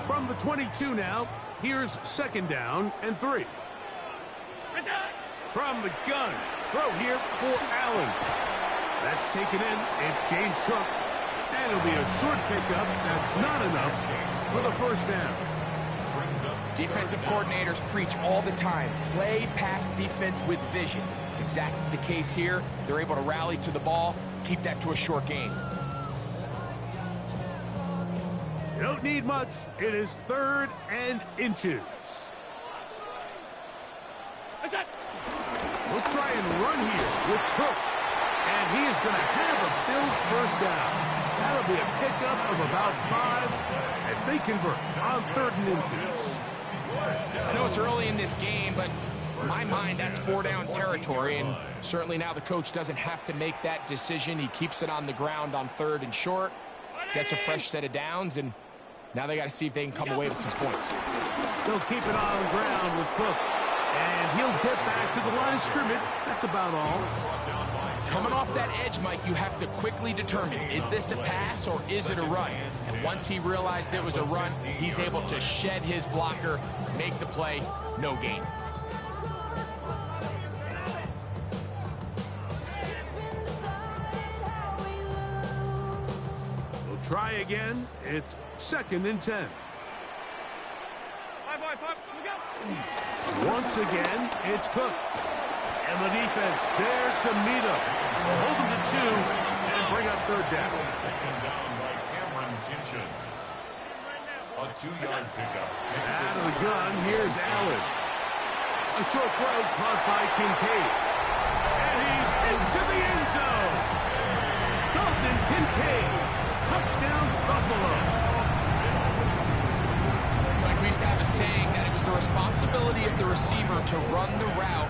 From the 22 now, here's 2nd down and 3. From the gun, throw here for Allen. That's taken in. It's James Cook. And it'll be a short pickup. That's not enough for the 1st down. Brings up Defensive coordinators preach all the time, play pass defense with vision. It's exactly the case here. They're able to rally to the ball, keep that to a short gain. You don't need much. It is 3rd and inches. We'll try and run here with Cook. And he is going to have a Bills 1st down. That'll be a pickup of about 5 as they convert on 3rd and inches. I know it's early in this game, but In my mind, that's 4-down territory, and certainly now the coach doesn't have to make that decision. He keeps it on the ground on 3rd and short, gets a fresh set of downs, and now they got to see if they can come away with some points. They'll keep it on the ground with Cook, and he'll get back to the line of scrimmage. That's about all. Coming off that edge, Mike, you have to quickly determine, is this a pass or is it a run? And once he realized it was a run, he's able to shed his blocker, make the play, no gain. We'll try again. It's 2nd and 10. 5, look out. Once again, it's Cook. And the defense there to meet him. Hold him to 2 and bring up 3rd down. Taken down by Cameron Kinchins. A 2-yard pickup. Out of the gun, here's Allen. A short throw caught by Kincaid. And he's into the end zone. Dalton Kincaid. Touchdown Buffalo. Like we used to have a saying that it was the responsibility of the receiver to run the route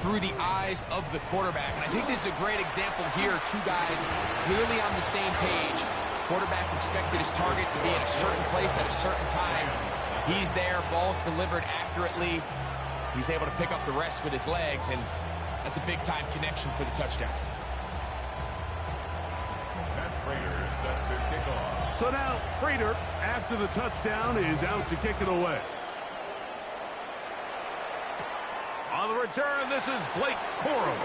through the eyes of the quarterback. And I think this is a great example here. 2 guys clearly on the same page. Quarterback expected his target to be in a certain place at a certain time. He's there, ball's delivered accurately. He's able to pick up the rest with his legs, and that's a big-time connection for the touchdown. And Prater is set to kick off. So now, Prater, after the touchdown, is out to kick it away. On the return, this is Blake Corum.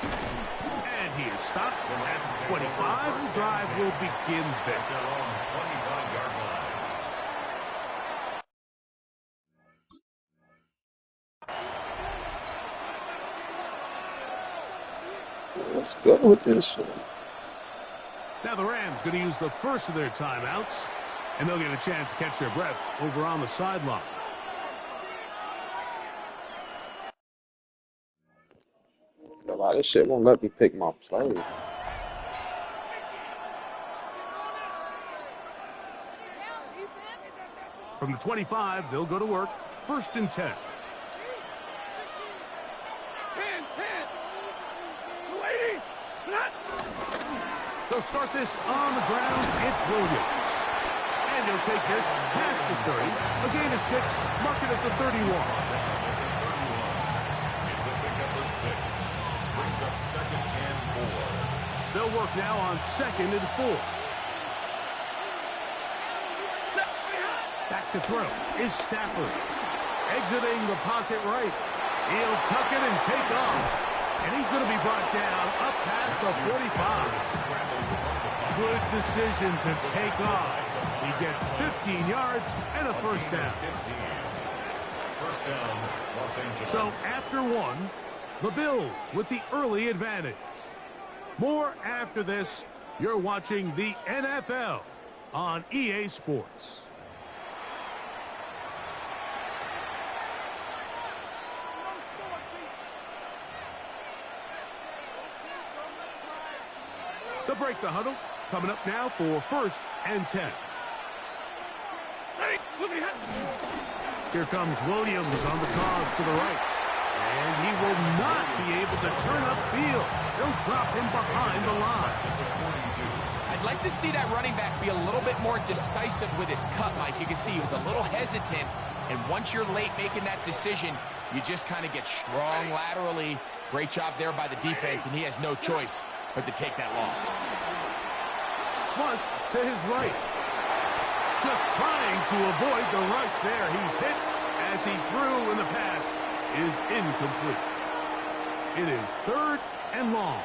And he is stopped at 25. The drive will begin there. Their own 25-yard line. Let's go with this one. Now the Rams going to use the first of their timeouts, and they'll get a chance to catch their breath over on the sideline. A lot of shit won't let me pick my play. From the 25, they'll go to work. 1st and 10. 10. Lady. Not. They'll start this on the ground. It's Williams. And he'll take this past the 30. A gain of 6. Mark it at the 31. It's a pickup of 6. Brings up 2nd and 4. They'll work now on 2nd and 4. Back to throw is Stafford. Exiting the pocket right. He'll tuck it and take off. And he's going to be brought down up past the 45. Good decision to take off. He gets 15 yards and a 1st down. 1st down, Los Angeles. So after 1, the Bills with the early advantage. More after this. You're watching the NFL on EA Sports. They'll break the huddle. Coming up now for 1st and 10. Here comes Williams on the toss to the right. And he will not be able to turn upfield. They'll drop him behind the line. I'd like to see that running back be a little bit more decisive with his cut, Mike. You can see he was a little hesitant. And once you're late making that decision, you just kind of get strong laterally. Great job there by the defense, and he has no choice but to take that loss. Flush to his right. Just trying to avoid the rush there. He's hit as he threw, and the pass is incomplete. It is 3rd and long.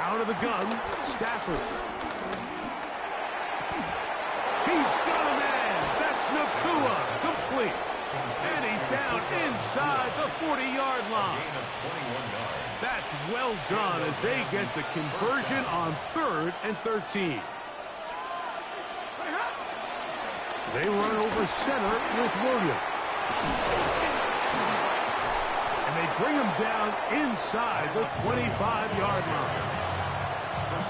Out of the gun, Stafford. He's got a man. That's Nakua. Complete. And he's down inside the 40-yard line. That's well done as they get the conversion on 3rd and 13. They run over center with Williams. And they bring him down inside the 25-yard line.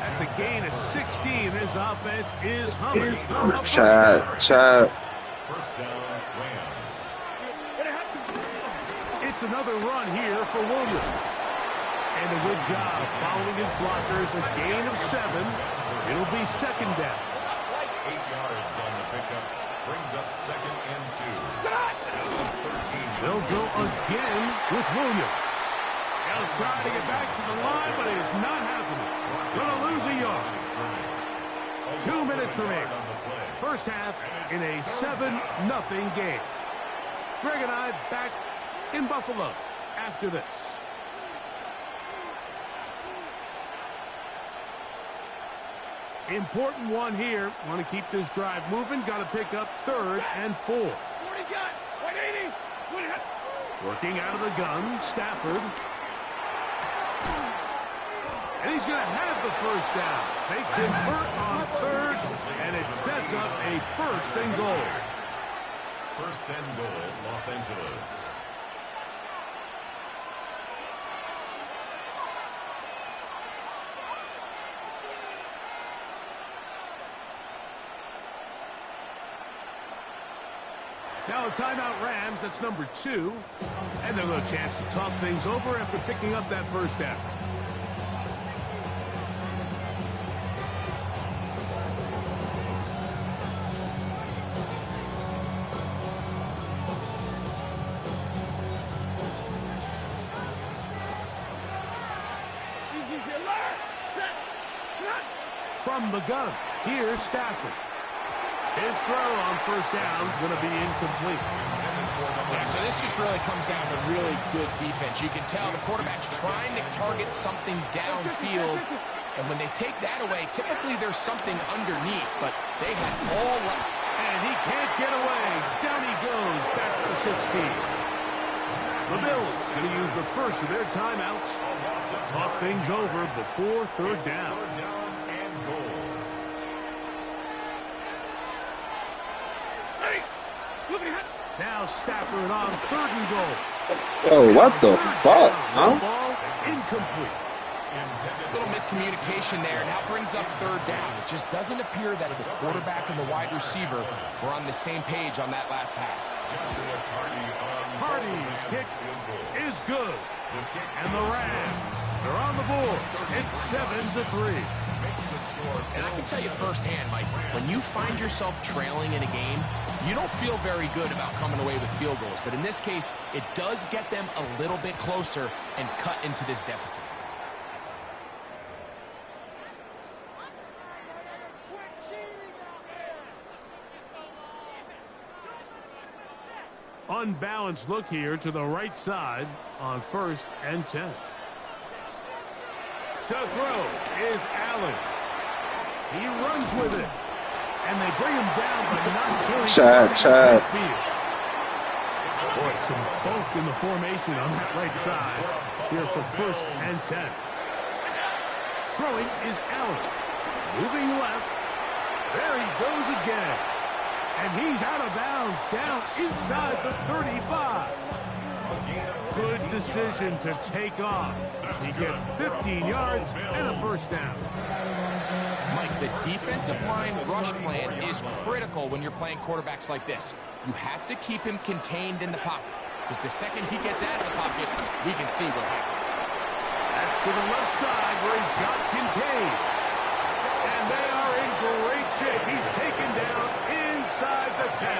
That's a gain of 16. This offense is humming. Chad. First down, Rams. It's another run here for Williams. And a good job following his blockers. A gain of 7. It'll be second down. 8 yards on the pickup. Brings up second and 2. They'll go again with Williams. He'll try to get back to the line, but it's not happening. Gonna lose a yard. 2 minutes remaining. First half in a 7-0 game. Greg and I back in Buffalo after this. Important one here. Want to keep this drive moving. Got to pick up 3rd and 4. Working out of the gun, Stafford. And he's going to have the first down. They convert on 3rd, and it sets up a 1st and goal. First and goal, Los Angeles. Now a timeout Rams, that's number 2. And they'll have a chance to talk things over after picking up that first down. From the gun, here's Stafford. His throw on first down is going to be incomplete. Yeah, so this just really comes down to really good defense. You can tell the quarterback's trying to target something downfield, and when they take that away, typically there's something underneath, but they have all left. And he can't get away. Down he goes, back to the 16. The Bills going to use the first of their timeouts. Talk things over before 3rd down. Now Stafford on 3rd and goal. Oh, what the fuck, huh? Ball incomplete. A little miscommunication there, and that brings up 3rd down. It just doesn't appear that the quarterback and the wide receiver were on the same page on that last pass. Hardy's kick is good. And the Rams are on the board. It's 7-3. And I can tell you firsthand, Mike, when you find yourself trailing in a game, you don't feel very good about coming away with field goals. But in this case, it does get them a little bit closer and cut into this deficit. Unbalanced look here to the right side on 1st and 10. To throw is Allen. He runs with it. And they bring him down, but not until he Chad. Boy, some bulk in the formation on that right side here for 1st and 10. Throwing is Allen. Moving left. There he goes again. And he's out of bounds, down inside the 35. Good decision to take off. He gets 15 yards and a first down. Mike, the defensive line rush plan is critical when you're playing quarterbacks like this. You have to keep him contained in the pocket, because the second he gets out of the pocket, we can see what happens. That's to the left side where he's got Kincaid. And they are in great shape. He's taken down inside the 10.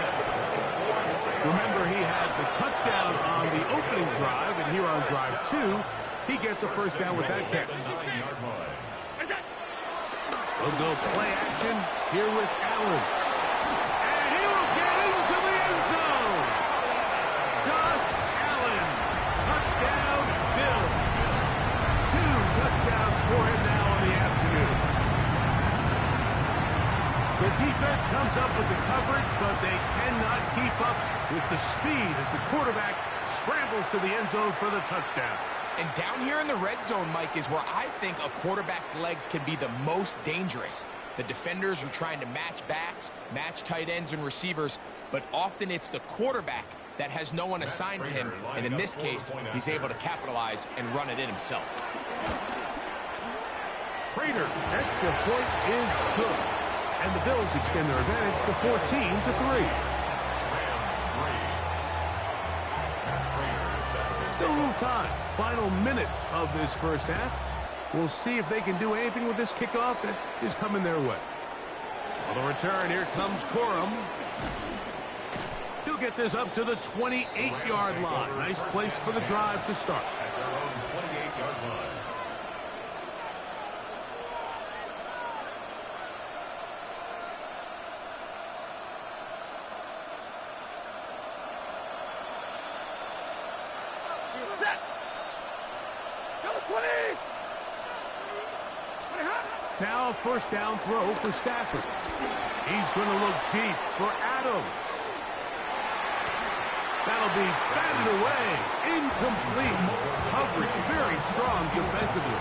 Remember, he had the touchdown on the opening drive, and here on drive 2, he gets a first down with that catch. We'll go play action here with Allen. And he will get into the end zone. Josh Allen. Touchdown, Bills. 2 touchdowns for him now on the afternoon. The defense comes up with the coverage, but they cannot keep up with the speed as the quarterback scrambles to the end zone for the touchdown. And down here in the red zone, Mike, is where I think a quarterback's legs can be the most dangerous. The defenders are trying to match backs, match tight ends and receivers, but often it's the quarterback that has no one assigned to him, and in this case, he's able to capitalize and run it in himself. Prater, extra point is good. And the Bills extend their advantage to 14-3. of time. Final minute of this first half. We'll see if they can do anything with this kickoff that is coming their way. On the return, here comes Corum. He'll get this up to the 28-yard line. Nice place for the drive to start. At their own 28-yard line. Set. Go 20. Now a first down throw for Stafford. He's going to look deep for Adams. That'll be batted away. Incomplete. Coverage very strong defensively.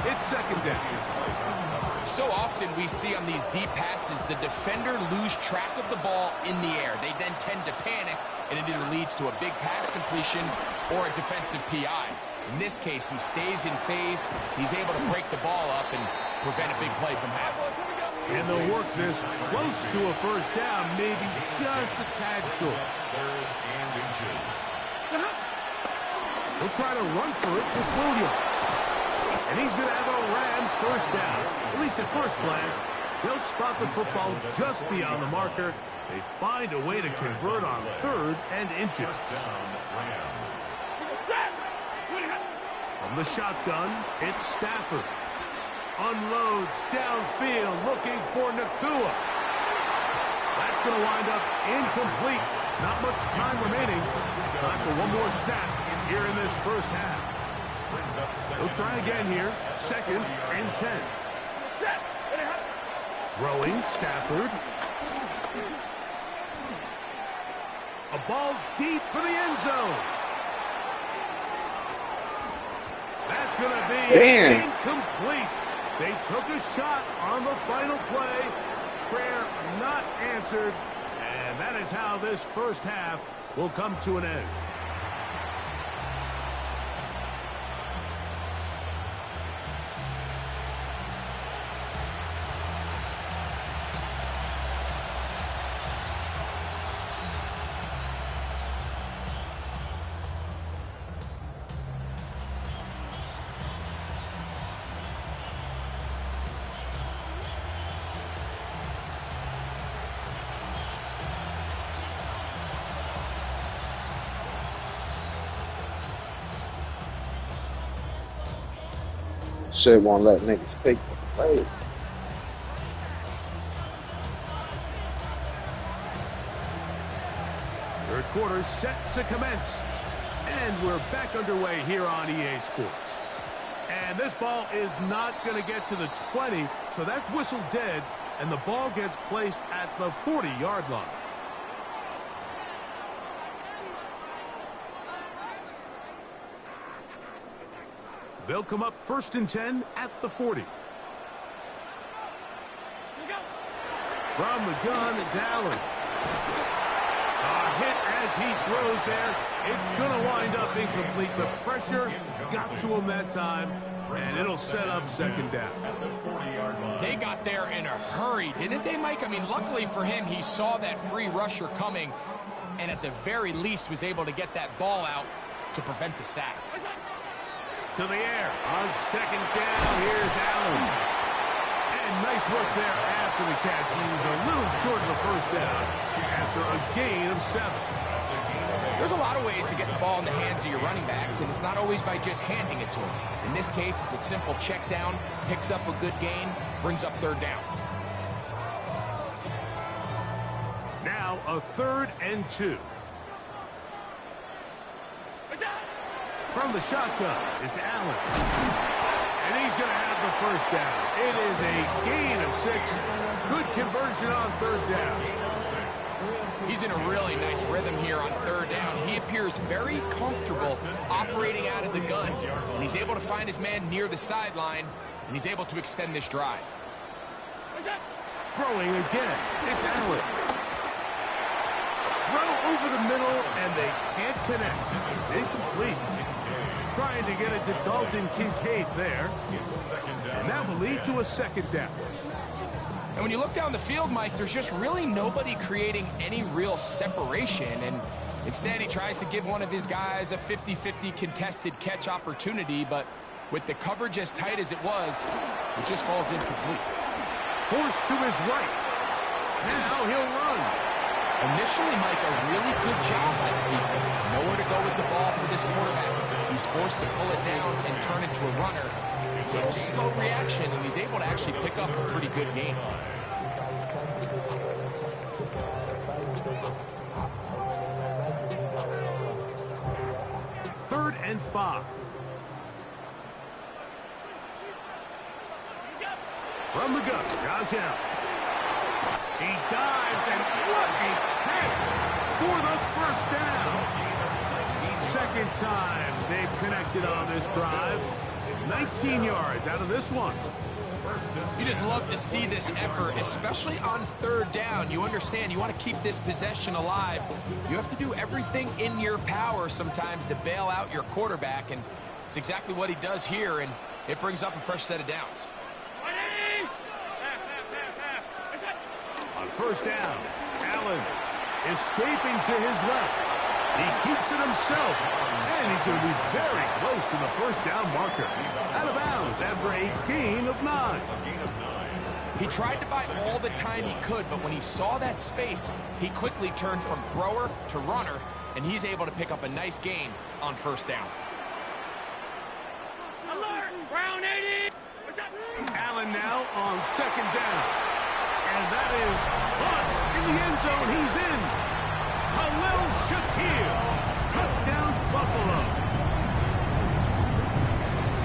It's second down. So often we see on these deep passes, the defender lose track of the ball in the air. They then tend to panic, and it either leads to a big pass completion or a defensive PI. In this case, he stays in phase. He's able to break the ball up and prevent a big play from happening. And they'll work this close to a first down, maybe just a tad short. Third and inches. He'll try to run for it with Williams. And he's going to have a Rams first down. At least at first glance, they'll spot the football just beyond the marker. They find a way to convert on third and inches. Down, Rams. From the shotgun, it's Stafford. Unloads downfield, looking for Nakua. That's going to wind up incomplete. Not much time remaining. Time for one more snap here in this first half. Brings up second. He'll try again here. Second and 10. Throwing, Stafford. A ball deep for the end zone. That's going to be incomplete. They took a shot on the final play. Prayer not answered. And that is how this first half will come to an end. Shit won't let niggas pick the play. Third quarter set to commence. And we're back underway here on EA Sports. And this ball is not going to get to the 20, so that's whistled dead, and the ball gets placed at the 40-yard line. They'll come up first and 10 at the 40. From the gun, it's Allen. A hit as he throws there. It's going to wind up incomplete. The pressure got to him that time, and it'll set up second down. At the 40-yard line. They got there in a hurry, didn't they, Mike? I mean, luckily for him, he saw that free rusher coming, and at the very least was able to get that ball out to prevent the sack. To the air on second down. Here's Allen. And nice work there after the catch. He was a little short of the first down after a gain of 7. There's a lot of ways to get the ball in the hands of your running backs, and it's not always by just handing it to them. In this case, it's a simple check down, picks up a good gain, brings up third down. Now a 3rd and 2. From the shotgun, it's Allen. And he's going to have the first down. It is a gain of 6. Good conversion on third down. He's in a really nice rhythm here on third down. He appears very comfortable operating out of the gun. And he's able to find his man near the sideline, and he's able to extend this drive. Throwing again, it's Allen. Throw over the middle, and they can't connect. It's incomplete. Trying to get it to Dalton Kincaid there. And that will lead to a second down. And when you look down the field, Mike, there's just really nobody creating any real separation. And Instead, he tries to give one of his guys a 50-50 contested catch opportunity, but with the coverage as tight as it was, it just falls incomplete. Forced to his right. Now he'll run. Initially, Mike, a really good job by the defense. Nowhere to go with the ball for this quarterback. He's forced to pull it down and turn it to a runner. A little slow reaction, and he's able to actually pick up a pretty good game. Third and 5. From the gun, Josh Allen. He dives, and what a catch for the first down. Second time they've connected on this drive. 19 yards out of this one. You just love to see this effort, especially on third down. You understand, you want to keep this possession alive. You have to do everything in your power sometimes to bail out your quarterback, and it's exactly what he does here, and it brings up a fresh set of downs. On first down, Allen escaping to his left. He keeps it himself, and he's going to be very close to the first down marker. Out of bounds after a gain of 9. He tried to buy all the time he could, but when he saw that space, he quickly turned from thrower to runner, and he's able to pick up a nice gain on first down. Alert! Round 80! Allen now on second down. And that is caught in the end zone. He's in. Khalil Shakir. Touchdown, Buffalo.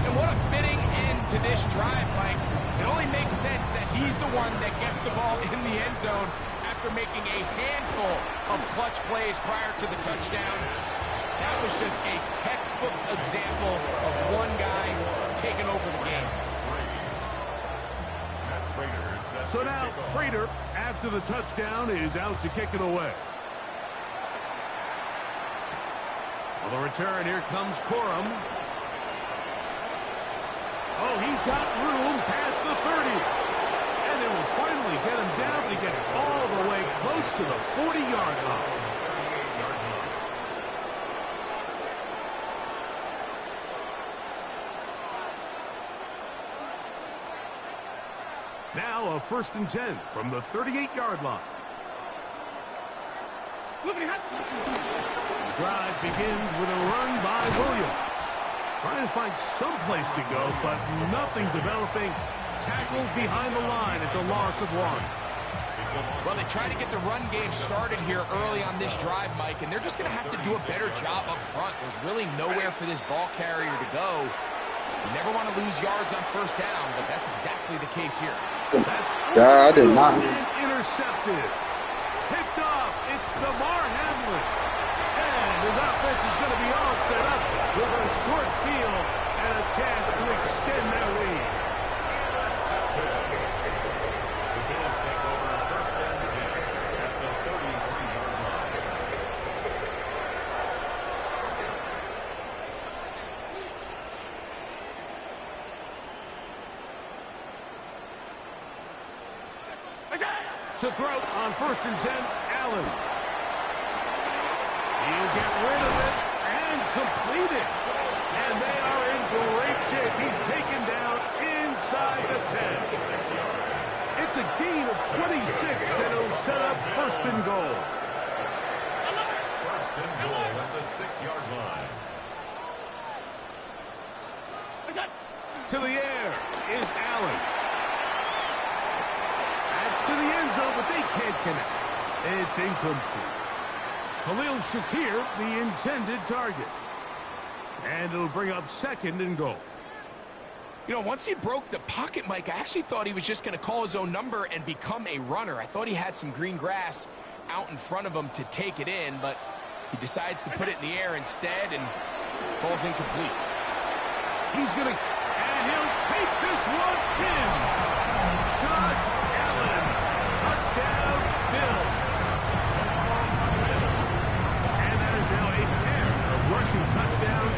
And what a fitting end to this drive, Mike. It only makes sense that he's the one that gets the ball in the end zone after making a handful of clutch plays prior to the touchdown. That was just a textbook example of one guy taking over the game. So now, Prater, after the touchdown, is out to kick it away. On the return, here comes Corum. Oh, he's got room past the 30. And they will finally get him down, but he gets all the way close to the 40-yard line. Now a 1st and 10 from the 38-yard line. The drive begins with a run by Williams. Trying to find some place to go, but nothing developing. Tackles behind the line. It's a loss of 1. Well, they try to get the run game started here early on this drive, Mike, and they're just going to have to do a better job up front. There's really nowhere for this ball carrier to go. You never want to lose yards on first down, but that's exactly the case here. God, I did not. Intercepted. Picked off. It's DeMar Hamlin. And his offense is going to be all set up with a short field and a chance to extend their lead. The Bills take over 1st and 10 at the 33-yard line. To throw on 1st and 10, Allen. He'll get rid of it and complete it. And they are in great shape. He's taken down inside the 10. It's a gain of 26, and it'll set up 1st and goal. 1st and goal at the 6-yard line. To the air is Allen. To the end zone, but they can't connect. It's incomplete. Khalil Shakir, the intended target. And it'll bring up 2nd and goal. You know, once he broke the pocket, Mike, I actually thought he was just going to call his own number and become a runner. I thought he had some green grass out in front of him to take it in, but he decides to put it in the air instead and falls incomplete. He's going to, and he'll take this one in. Josh Allen. Touchdown, Bills. And that is now a pair of rushing touchdowns.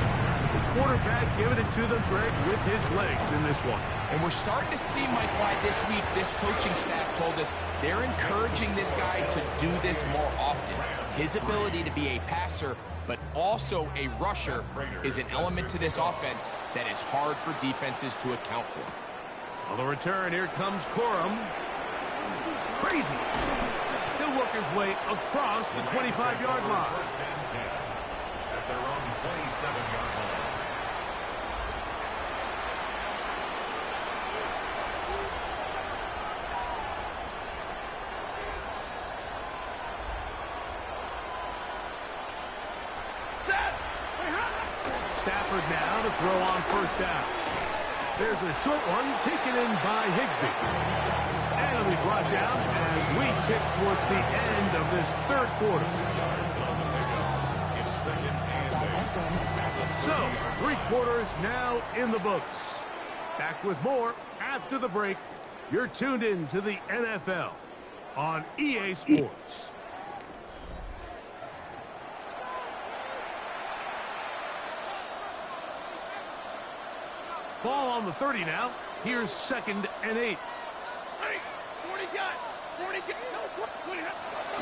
The quarterback giving it to them, Greg, with his legs in this one. And we're starting to see, Mike, why this week this coaching staff told us they're encouraging this guy to do this more often. His ability to be a passer, but also a rusher, is an element to this offense that is hard for defenses to account for. On the return, here comes Corum. Crazy. He'll work his way across the 25-yard line. First and 10 at their own 27-yard line. Stafford now to throw on first down. There's a short one taken in by Higbee. And it'll be brought down as we tick towards the end of this third quarter. It's second and 8. So, 3 quarters now in the books. Back with more after the break. You're tuned in to the NFL on EA Sports. Ball on the 30 now. Here's second and 8.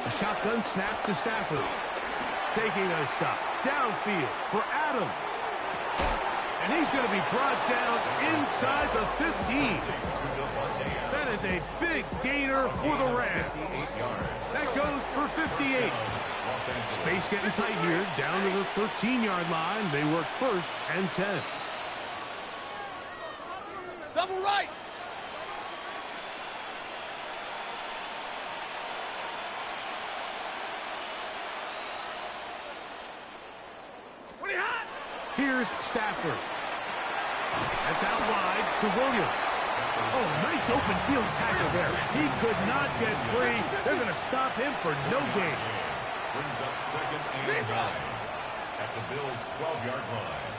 A shotgun snap to Stafford. Taking a shot downfield for Adams. And he's going to be brought down inside the 15. That is a big gainer for the Rams. That goes for 58. Space getting tight here. Down to the 13-yard line. They work first and 10. Double right. Here's Stafford. That's out wide to Williams. Oh, nice open field tackle there. He could not get free. They're going to stop him for no gain. Brings up second and 9 at the Bills' 12-yard line.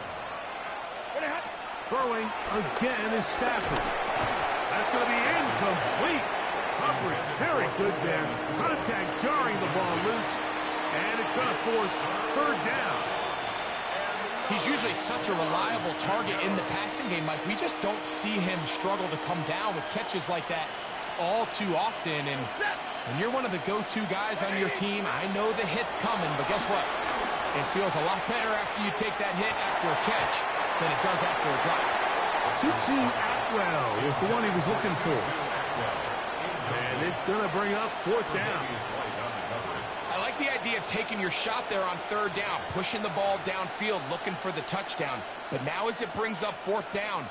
Throwing again is Stafford. That's going to be incomplete. Coverage very good there. Contact jarring the ball loose. And it's going to force third down. He's usually such a reliable target in the passing game, Mike. We just don't see him struggle to come down with catches like that all too often. And when you're one of the go-to guys on your team, I know the hit's coming, but guess what? It feels a lot better after you take that hit after a catch than it does after a drop. Tutu Atwell was the one he was looking for. And it's going to bring up fourth down. I like the idea of taking your shot there on third down, pushing the ball downfield, looking for the touchdown. But now as it brings up fourth down,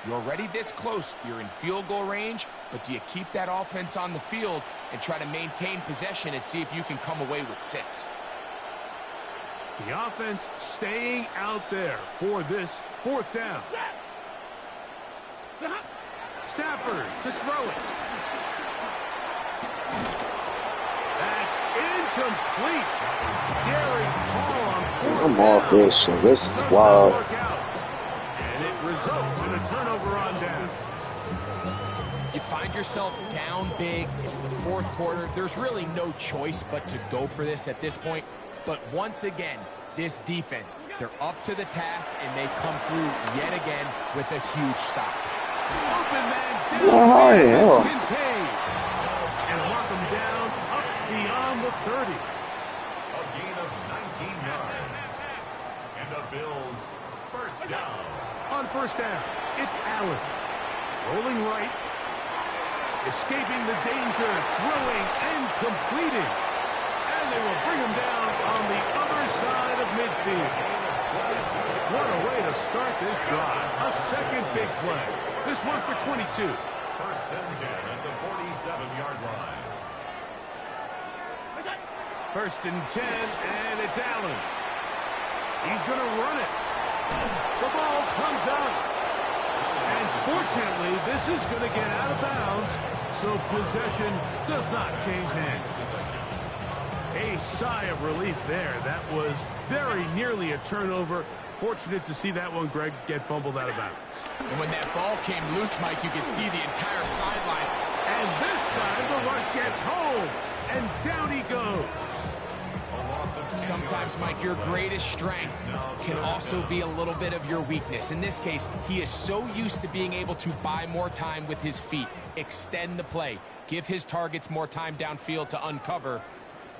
you're already this close. You're in field goal range, but do you keep that offense on the field and try to maintain possession and see if you can come away with 6? The offense staying out there for this fourth down. Stafford to throw it. That's incomplete. Derek Hall on fourth I'm off this shit. This is wild. And it results in a turnover on down. You find yourself down big. It's the fourth quarter. There's really no choice but to go for this at this point. But once again, this defense, they're up to the task, and they come through yet again with a huge stop. Open man down. Oh, yeah. Kincaid. And mark him down up beyond the 30. A gain of 19 yards. And the Bills first down. On first down, it's Allen. Rolling right. Escaping the danger. Throwing and completing. And they will bring him down on the other side of midfield. What a way to start this drive. A second big play. This one for 22. First and 10 at the 47-yard line. First and 10, and it's Allen. He's going to run it. The ball comes out. And fortunately, this is going to get out of bounds, so possession does not change hands. A sigh of relief there. That was very nearly a turnover. Fortunate to see that one, Greg, get fumbled out of bounds. And when that ball came loose, Mike, you could see the entire sideline. And this time the rush gets home. And down he goes. Sometimes, Mike, your greatest strength can also be a little bit of your weakness. In this case, he is so used to being able to buy more time with his feet, extend the play, give his targets more time downfield to uncover.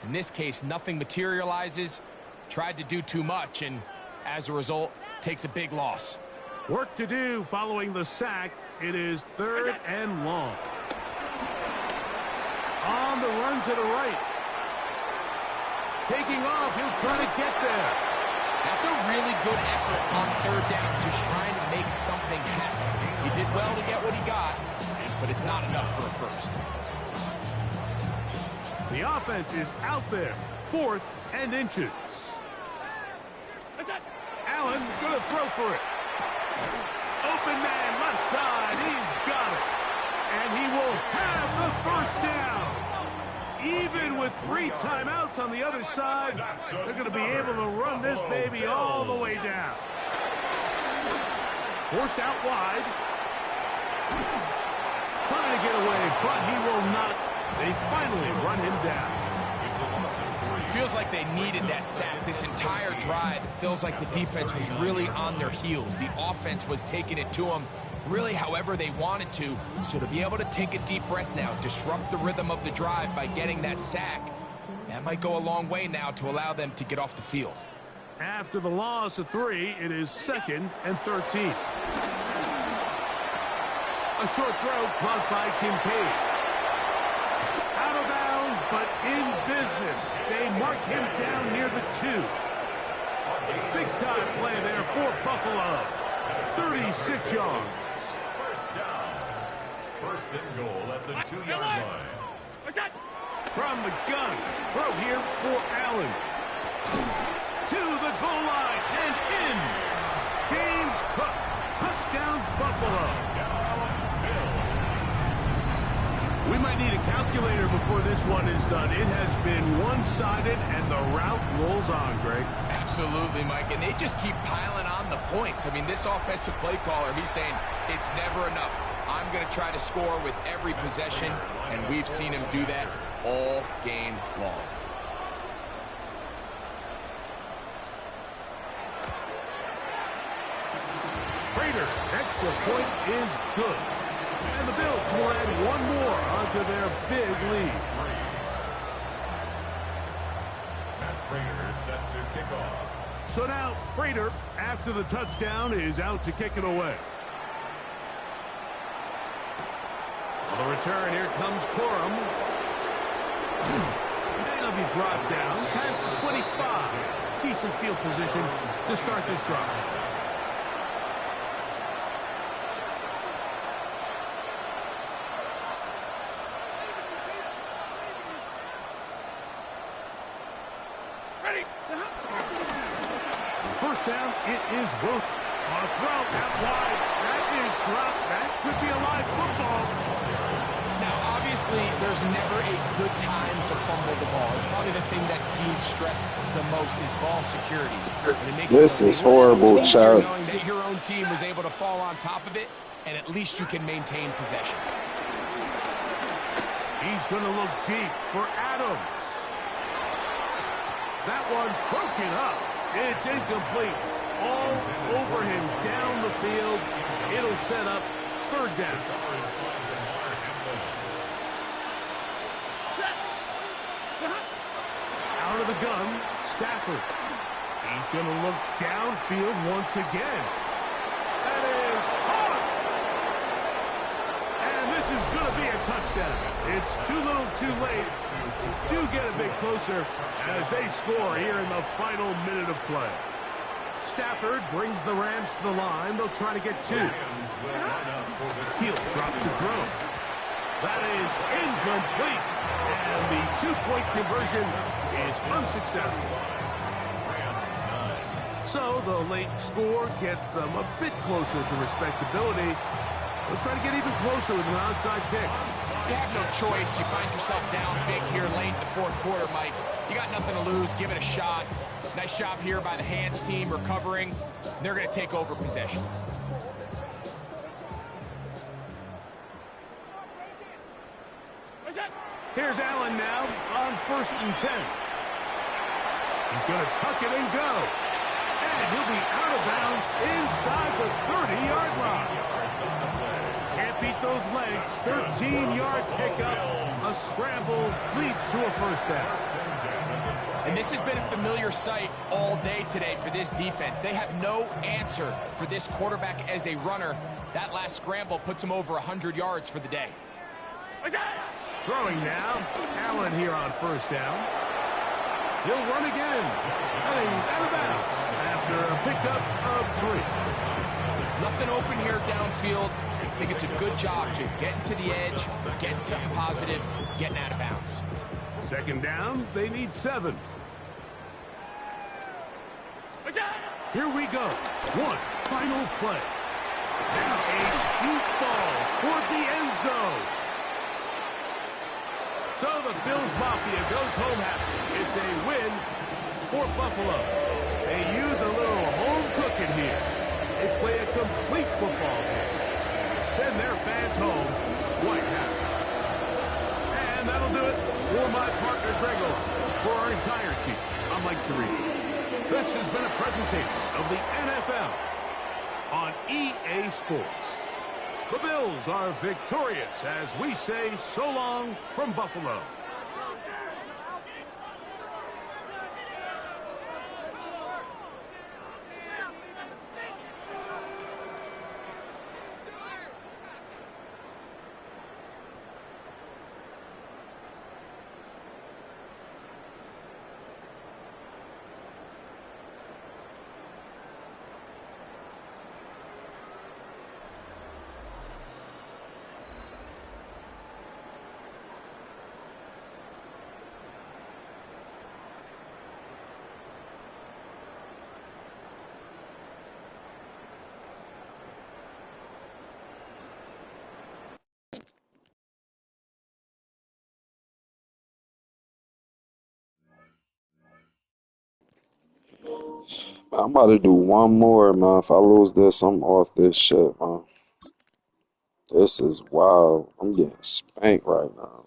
In this case, nothing materializes, tried to do too much, and as a result, takes a big loss. Work to do following the sack. It is 3rd and long. On the run to the right. Taking off, he'll try to get there. That's a really good effort on 3rd down, just trying to make something happen. He did well to get what he got, but it's not enough for a first. The offense is out there. 4th and inches. Allen going to throw for it. Open man, left side. He's got it. And he will have the first down. Even with 3 timeouts on the other side, they're going to be able to run this baby all the way down. Forced out wide. Trying to get away, but he will not. They finally run him down. Feels like they needed that sack. This entire drive, it feels like the defense was really on their heels. The offense was taking it to them really however they wanted to. So to be able to take a deep breath now, disrupt the rhythm of the drive by getting that sack, that might go a long way now to allow them to get off the field. After the loss of 3, it is 2nd and 13. A short throw caught by Kincaid. Out of bounds, but in business. They mark him down near the 2. Big time play there for Buffalo. 36 yards. First down. 1st and goal at the 2-yard line. From the gun. Throw here for Allen. To the goal line and in. James Cook. Touchdown Buffalo. We might need a calculator before this one is done. It has been one-sided, and the route rolls on, Greg. Absolutely, Mike, and they just keep piling on the points. I mean, this offensive play caller, he's saying it's never enough. I'm going to try to score with every possession, and we've seen him do that all game long. Prater, extra point is good. And the Bills will add one more onto their big lead. Matt Prater is set to kick off. So now, Prater, after the touchdown, is out to kick it away. On the return, here comes Corum. And he'll be brought down past the 25. Decent field position to start this drive. First down, it is Book. On a throw, out wide. That is dropped. That could be a live football. Now, obviously, there's never a good time to fumble the ball. It's probably the thing that teams stress the most is ball security. And it makes This is horrible, Chuck. knowing that your own team was able to fall on top of it, and at least you can maintain possession. He's going to look deep for Adams. That one broken up. It's incomplete. All over him down the field. It'll set up 3rd down. Out of the gun, Stafford. He's going to look downfield once again. That is hard. And this is going to be a touchdown. It's too little too late. Do get a bit closer as they score here in the final minute of play. Stafford brings the Rams to the line. They'll try to get 2. Heel drop to throw. That is incomplete. And the 2-point conversion is unsuccessful. So the late score gets them a bit closer to respectability. They'll try to get even closer with an onside kick. You have no choice. You find yourself down big here late in the 4th quarter, Mike. You got nothing to lose. Give it a shot. Nice job here by the hands team recovering. They're going to take over possession. Here's Allen now on 1st and 10. He's going to tuck it and go. And he'll be out of bounds inside the 30-yard line. Can't beat those legs. 13-yard pickup. A scramble leads to a first down. And this has been a familiar sight all day today for this defense. They have no answer for this quarterback as a runner. That last scramble puts him over 100 yards for the day. Throwing now. Allen here on first down. He'll run again. And he's out of bounds after a pickup of 3. Nothing open here downfield. I think it's a good job just getting to the edge, getting something positive, getting out of bounds. Second down, they need 7. Here we go. One final play. Now a deep ball toward the end zone. So the Bills Mafia goes home happy. It's a win for Buffalo. They use a little home cooking here. They play a complete football game. Send their fans home quite happy. And that'll do it for my partner, Greg Olson. For our entire team, I'm Mike Torino. This has been a presentation of the NFL on EA Sports. The Bills are victorious as we say so long from Buffalo. I'm about to do one more, man. If I lose this, I'm off this shit, man. This is wild. I'm getting spanked right now.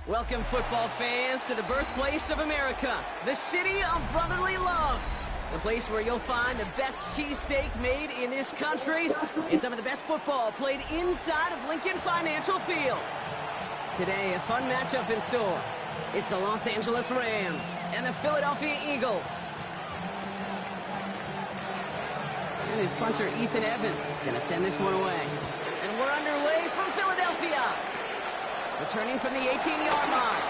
Welcome, football fans, to the birthplace of America, the city of brotherly love. The place where you'll find the best cheesesteak made in this country and some of the best football played inside of Lincoln Financial Field. Today, a fun matchup in store. It's the Los Angeles Rams and the Philadelphia Eagles. And his punter, Ethan Evans, gonna send this one away. And we're underway from Philadelphia. Returning from the 18-yard line.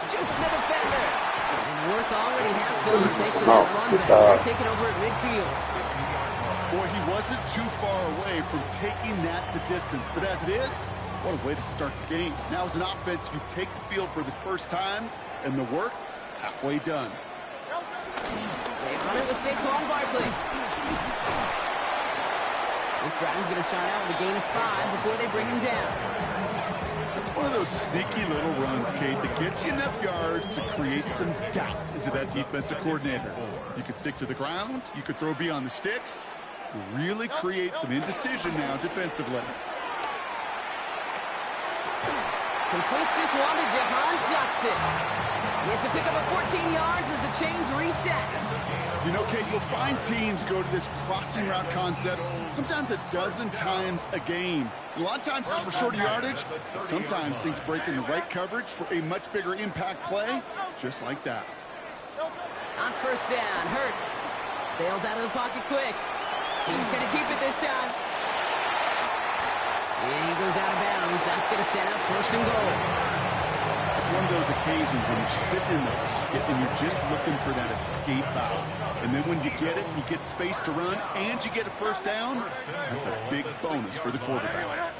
Jukes the defender. And work already half done thanks to that run back. They're taking over at midfield. Boy, he wasn't too far away from taking that the distance. But as it is, what a way to start the game. Now as an offense, you take the field for the first time, and the work's halfway done. They run it with Saquon Barkley. This drive is going to start out with a gain of 5 before they bring him down. It's one of those sneaky little runs, Kate, that gets you enough yards to create some doubt into that defensive coordinator. You could stick to the ground. You could throw beyond the sticks. You really create some indecision now defensively. Completes this one to Jahan Johnson. It's a pickup of 14 yards as the chains reset. You know, Kate, you'll find teams go to this crossing route concept sometimes a dozen times a game. A lot of times it's for shorter yardage, but sometimes things break in the right coverage for a much bigger impact play, just like that. On first down, Hurts bails out of the pocket quick. He's going to keep it this time. And he goes out of bounds. That's going to set up first and goal. It's one of those occasions when you're sitting in the pocket and you're just looking for that escape valve. And then when you get it, you get space to run, and you get a first down, that's a big bonus for the quarterback.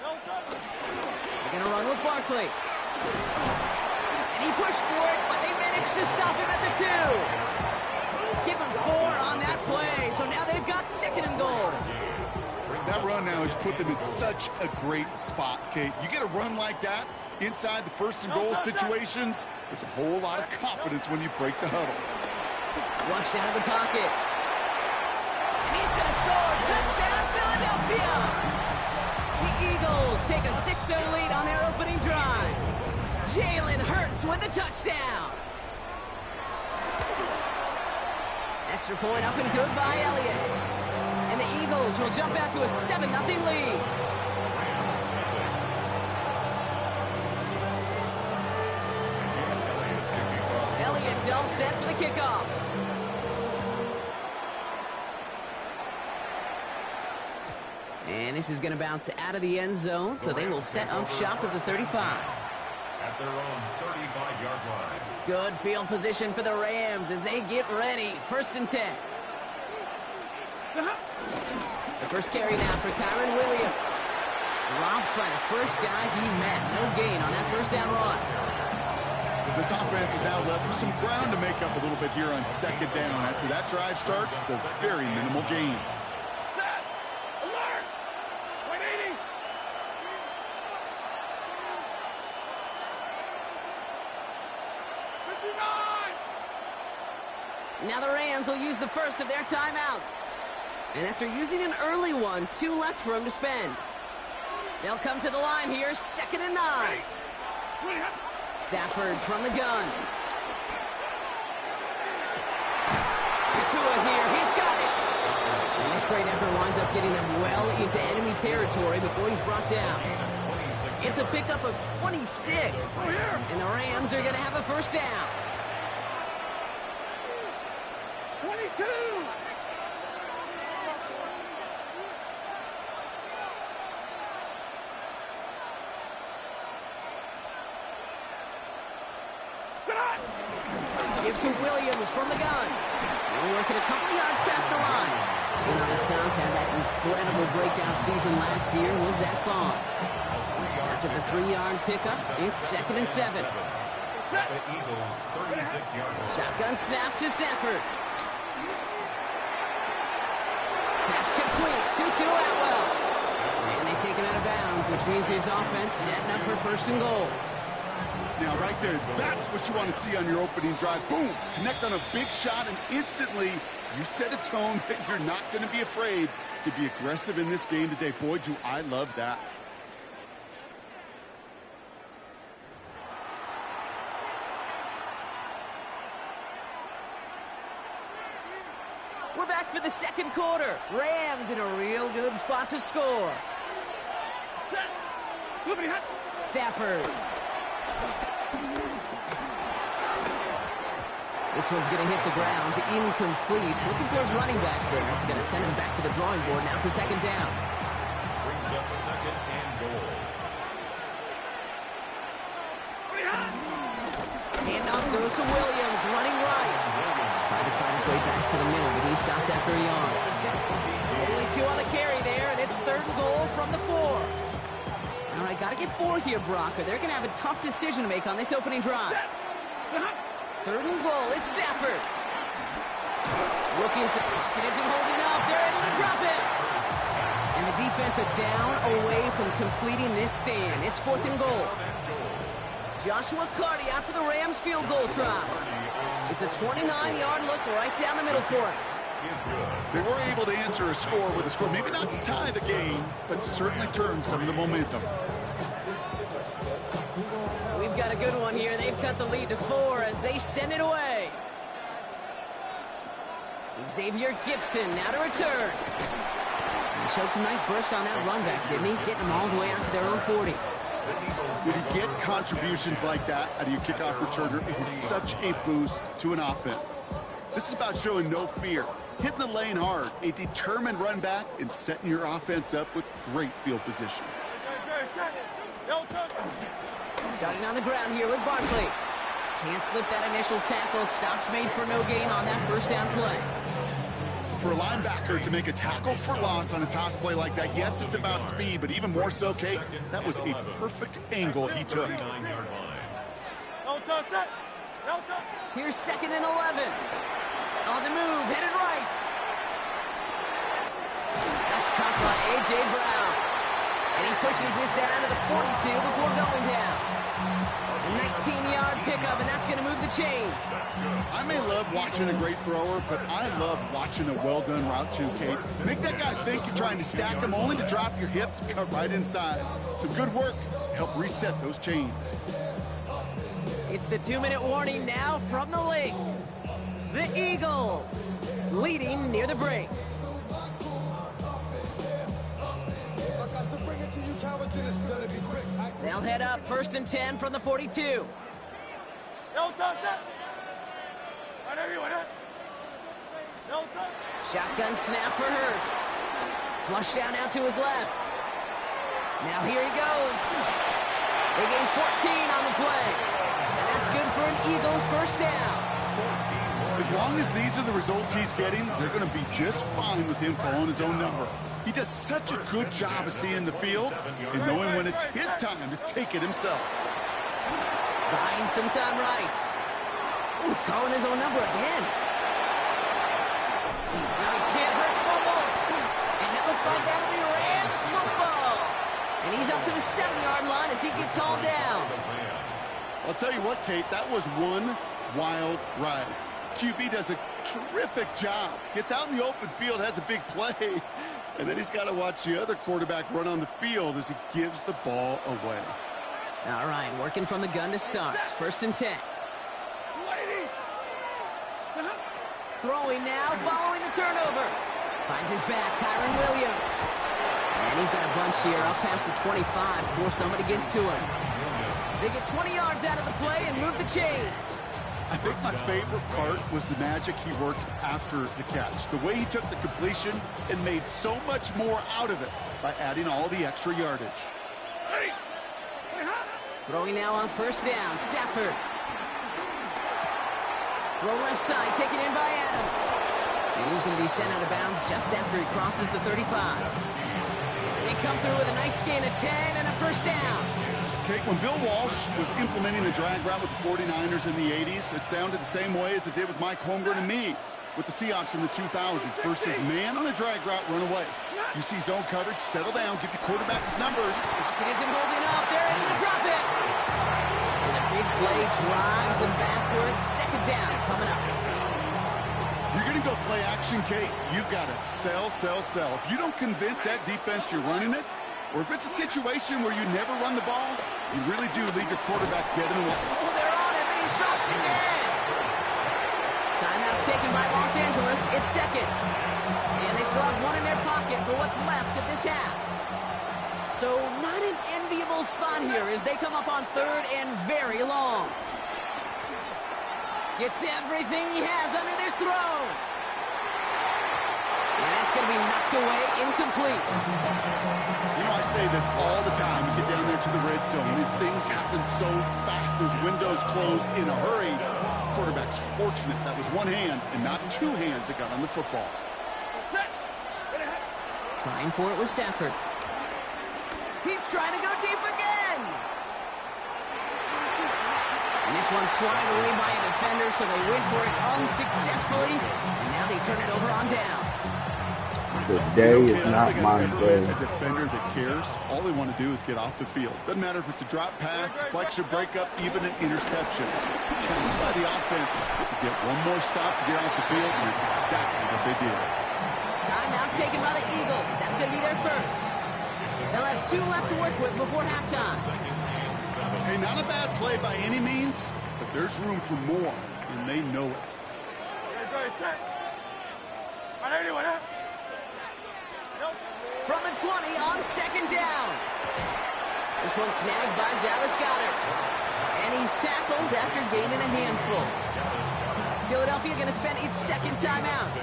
They're going to run with Barkley. And he pushed for it, but they managed to stop him at the 2. Give him 4 on that play, so now they've got second and goal. That run now has put them in such a great spot, Kate. You get a run like that inside the first and goal situations, there's a whole lot of confidence when you break the huddle. Flushed out of the pocket. And he's going to score. Touchdown, Philadelphia! The Eagles take a 6-0 lead on their opening drive. Jalen Hurts with the touchdown. Extra point up and good by Elliott. And the Eagles will jump out to a 7-0 lead. Elliott's all set for the kickoff. And this is going to bounce out of the end zone, so they will set up shop at the 35. At their own 35-yard line. Good field position for the Rams as they get ready. First and 10. The first carry now for Kyron Williams. Dropped by the first guy he met. No gain on that first down run. This offense is now left with some ground to make up a little bit here on second down. After that drive starts with a very minimal gain. Set! Alert! 180! Now the Rams will use the first of their timeouts. And after using an early one, 2 left for him to spend. They'll come to the line here, 2nd and 9. Stafford from the gun. Nakua here, he's got it. And this great effort winds up getting them well into enemy territory before he's brought down. It's a pickup of 26. And the Rams are going to have a first down. 22! Give to Williams from the gun. He'll work it a couple yards past the line. You know, the South had that incredible breakout season last year with Zach Bond. After the 3-yard pickup, it's 2nd and 7. The Eagles' 36-yard line. Shotgun snap to Stafford. Pass complete. 2-2 Atwell. And they take him out of bounds, which means his offense setting up for first and goal. Now, right there, that's what you want to see on your opening drive. Boom! Connect on a big shot, and instantly you set a tone that you're not going to be afraid to be aggressive in this game today. Boy, do I love that. We're back for the second quarter. Rams in a real good spot to score. Stafford. This one's going to hit the ground. Incomplete. Looking for his running back there. Going to send him back to the drawing board now for second down. Brings up 2nd and goal. Handoff goes to Williams, running right. Trying to find his way back to the middle, but he stopped after a yard. Only 2 on the carry there, and it's 3rd and goal from the 4. All right, got to get 4 here, Brock, or they're going to have a tough decision to make on this opening drive. 3rd and goal, it's Stafford. Looking for it isn't holding up. They're able to drop it. And the defense are down away from completing this stand. It's 4th and goal. Joshua Carty out for the Rams field goal try. It's a 29-yard look right down the middle for him. They were able to answer a score with a score, maybe not to tie the game, but to certainly turn some of the momentum. We've got a good one here. They've cut the lead to 4 as they send it away. Xavier Gibson now to return. He showed some nice bursts on that run back, didn't he? Getting them all the way out to their own 40. When you get contributions like that out of your kickoff returner, it is such a boost to an offense. This is about showing no fear, hitting the lane hard, a determined run back, and setting your offense up with great field position. Starting on the ground here with Barkley. Can't slip that initial tackle. Stops made for no gain on that first down play. For a linebacker to make a tackle for loss on a toss play like that, yes, it's about speed, but even more so, Kate, that was a perfect angle he took. Here's 2nd and 11. On the move, headed right. That's caught by A.J. Brown. And he pushes this down to the 42 before going down. A 19-yard pickup, and that's going to move the chains. I may love watching a great thrower, but I love watching a well-done route too, Kate. Make that guy think you're trying to stack him, only to drop your hips and cut right inside. Some good work to help reset those chains. It's the 2-minute warning now from the link. The Eagles leading near the break. They'll head up 1st and 10 from the 42. Shotgun snap for Hurts. Flush down out to his left. Now here he goes. They gain 14 on the play. And that's good for an Eagles first down. As long as these are the results he's getting, they're going to be just fine with him calling his own number. He does such a good job of seeing the field and knowing when it's his time to take it himself. Buying some time right. He's calling his own number again. Nice hit, Hurts fumbles. And it looks like that'll be Rams football. And he's up to the 7-yard line as he gets hauled down. I'll tell you what, Kate, that was one wild ride. QB does a terrific job. Gets out in the open field, has a big play. And then he's got to watch the other quarterback run on the field as he gives the ball away. All right, working from the gun to start. 1st and 10. Throwing now, following the turnover. Finds his back, Kyron Williams. And he's got a bunch here up past the 25 before somebody gets to him. They get 20 yards out of the play and move the chains. I think my favorite part was the magic he worked after the catch. The way he took the completion and made so much more out of it by adding all the extra yardage. Throwing now on 1st down, Stafford. Throw left side, taken in by Adams. And he's going to be sent out of bounds just after he crosses the 35. They come through with a nice gain of 10 and a first down. Okay, when Bill Walsh was implementing the drag route with the 49ers in the 80s, it sounded the same way as it did with Mike Holmgren and me with the Seahawks in the 2000s versus man on the drag route, run away. You see zone coverage, settle down, give your quarterback his numbers. Pocket isn't holding up. They're into the drop it. And a big play drives them backwards. 2nd down coming up. You're going to go play action, Kate. You've got to sell. If you don't convince that defense you're running it, or if it's a situation where you never run the ball, you really do leave your quarterback dead in the water. Oh, they're on him, and he's dropped again. Timeout taken by Los Angeles. It's 2nd. And they still have one in their pocket for what's left of this half. So not an enviable spot here as they come up on 3rd and very long. Gets everything he has under this throw. And that's going to be knocked away, incomplete. You know, I say this all the time. You get down there to the red zone, and things happen so fast. Those windows close in a hurry. Quarterback's fortunate that was one hand and not two hands that got on the football. Trying for it with Stafford. He's trying to go deep again. And this one's swatted away by a defender, so they went for it unsuccessfully. And now they turn it over on downs. The day is not my day. A defender that cares, all they want to do is get off the field. Doesn't matter if it's a drop pass, deflection, breakup, even an interception. Challenged by the offense to get one more stop to get off the field, and it's exactly what they did. Timeout taken by the Eagles. That's going to be their first. They'll have 2 left to work with before halftime. Hey, not Not a bad play by any means, but there's room for more, and they know it. From the 20 on second down. This one snagged by Dallas Goedert. And he's tackled after gaining a handful. Philadelphia going to spend its second timeout.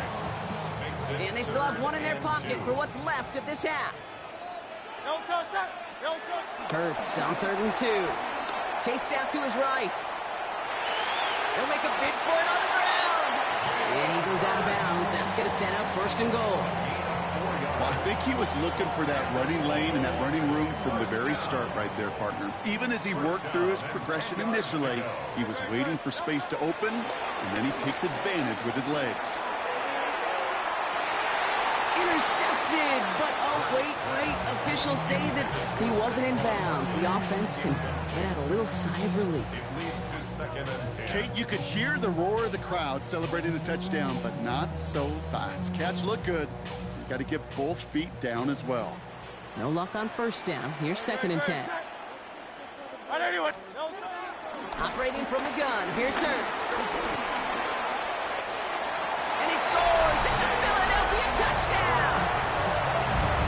And they still have one in their pocket for what's left of this half. Hurts on 3rd and 2. Chased out to his right. He'll make a bid for it on the ground. And he goes out of bounds. That's going to set up 1st and goal. Well, I think he was looking for that running lane and that running room from the very start right there, partner. Even as he worked through his progression initially, he was waiting for space to open, and then he takes advantage with his legs. Intercepted, but oh, wait. Officials say that he wasn't in bounds. The offense can let out a little sigh of relief. Kate, you could hear the roar of the crowd celebrating the touchdown, but not so fast. Catch looked good. You got to get both feet down as well. No luck on 1st down. Here's 2nd and 10. Operating from the gun. Here's Hurts. And he scores. It's a Philadelphia touchdown.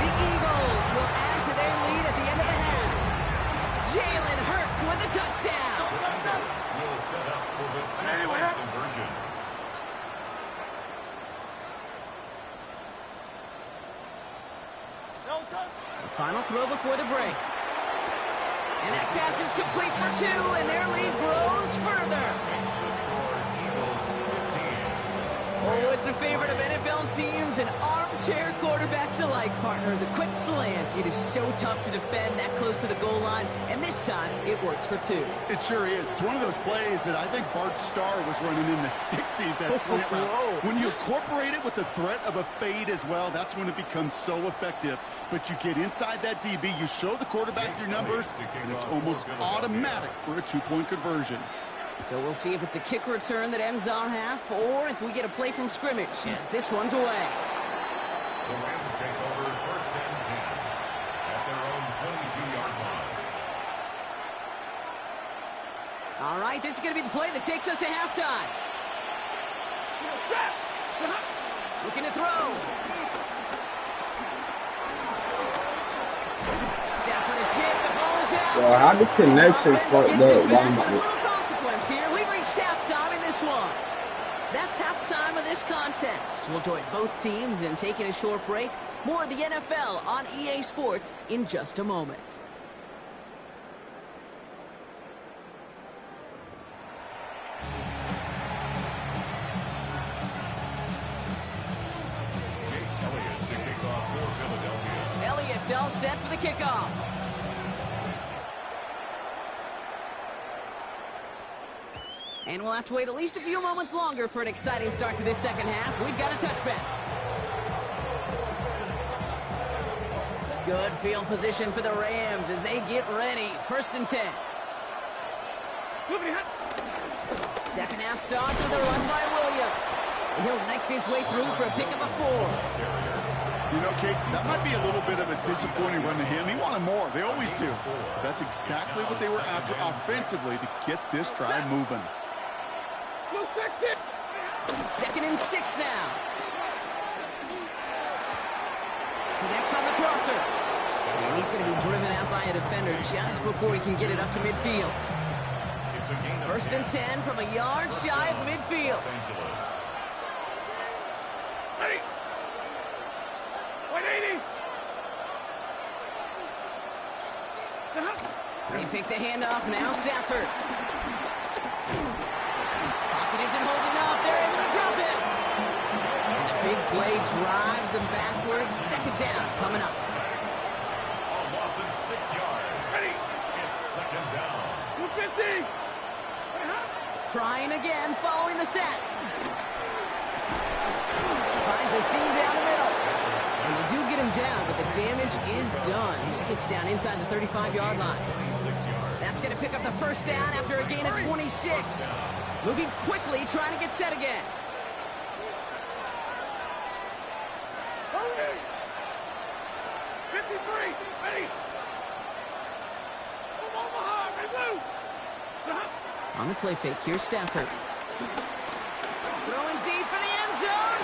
The Eagles will add to their lead at the end of the half. Jalen Hurts with the touchdown. Will set up for the two-point conversion. The final throw before the break. And that pass is complete for 2, and their lead grows further. Makes the score Eagles 15. Oh, it's a favorite of NFL teams and armchair quarterbacks alike, partner. The quick slant. It is so tough to defend that close to the goal line, and this time it works for 2. It sure is. It's one of those plays that I think Bart Starr was running in the 60s, that slant route. When you incorporate it with the threat of a fade as well, that's when it becomes so effective. But you get inside that DB, you show the quarterback your numbers, and it's almost automatic for a 2-point conversion. So we'll see if it's a kick return that ends our half, or if we get a play from scrimmage, as this one's away. The Rams take over 1st and 10 at their own 22-yard line. All right, this is going to be the play that takes us to halftime. Looking to throw. Stafford is hit. The ball is out. Well, how the connection fucked up? Consequence here. We've reached halftime in this one. That's halftime of this contest. We'll join both teams in taking a short break. More of the NFL on EA Sports in just a moment. Elliott to kick off for Philadelphia. Elliott's all set for the kickoff. And we'll have to wait at least a few moments longer for an exciting start to this second half. We've got a touchback. Good field position for the Rams as they get ready. 1st and 10. Second half starts with a run by Williams. And he'll knife his way through for a pickup of 4. You know, Kate, that might be a little bit of a disappointing run to him. He wanted more. They always do. But that's exactly what they were after offensively to get this drive moving. 2nd and 6 now. Connects on the crosser. And he's going to be driven out by a defender just before he can get it up to midfield. 1st and 10 from a yard shy of midfield. Ready. 180. They fake the handoff now. Stafford. Pocket isn't holding up. They're able to drop it. And the big play drives them backwards. 2nd down coming up. A loss of 6 yards. Ready. It's 2nd down. 250. Trying again following the sack. Finds a seam down the middle. And they do get him down, but the damage is done. He skids down inside the 35-yard line. That's going to pick up the 1st down after a gain of 26. Moving quickly, trying to get set again. 53. Ready. Omaha. Red Blue. On the play fake, here's Stafford. Throwing deep for the end zone.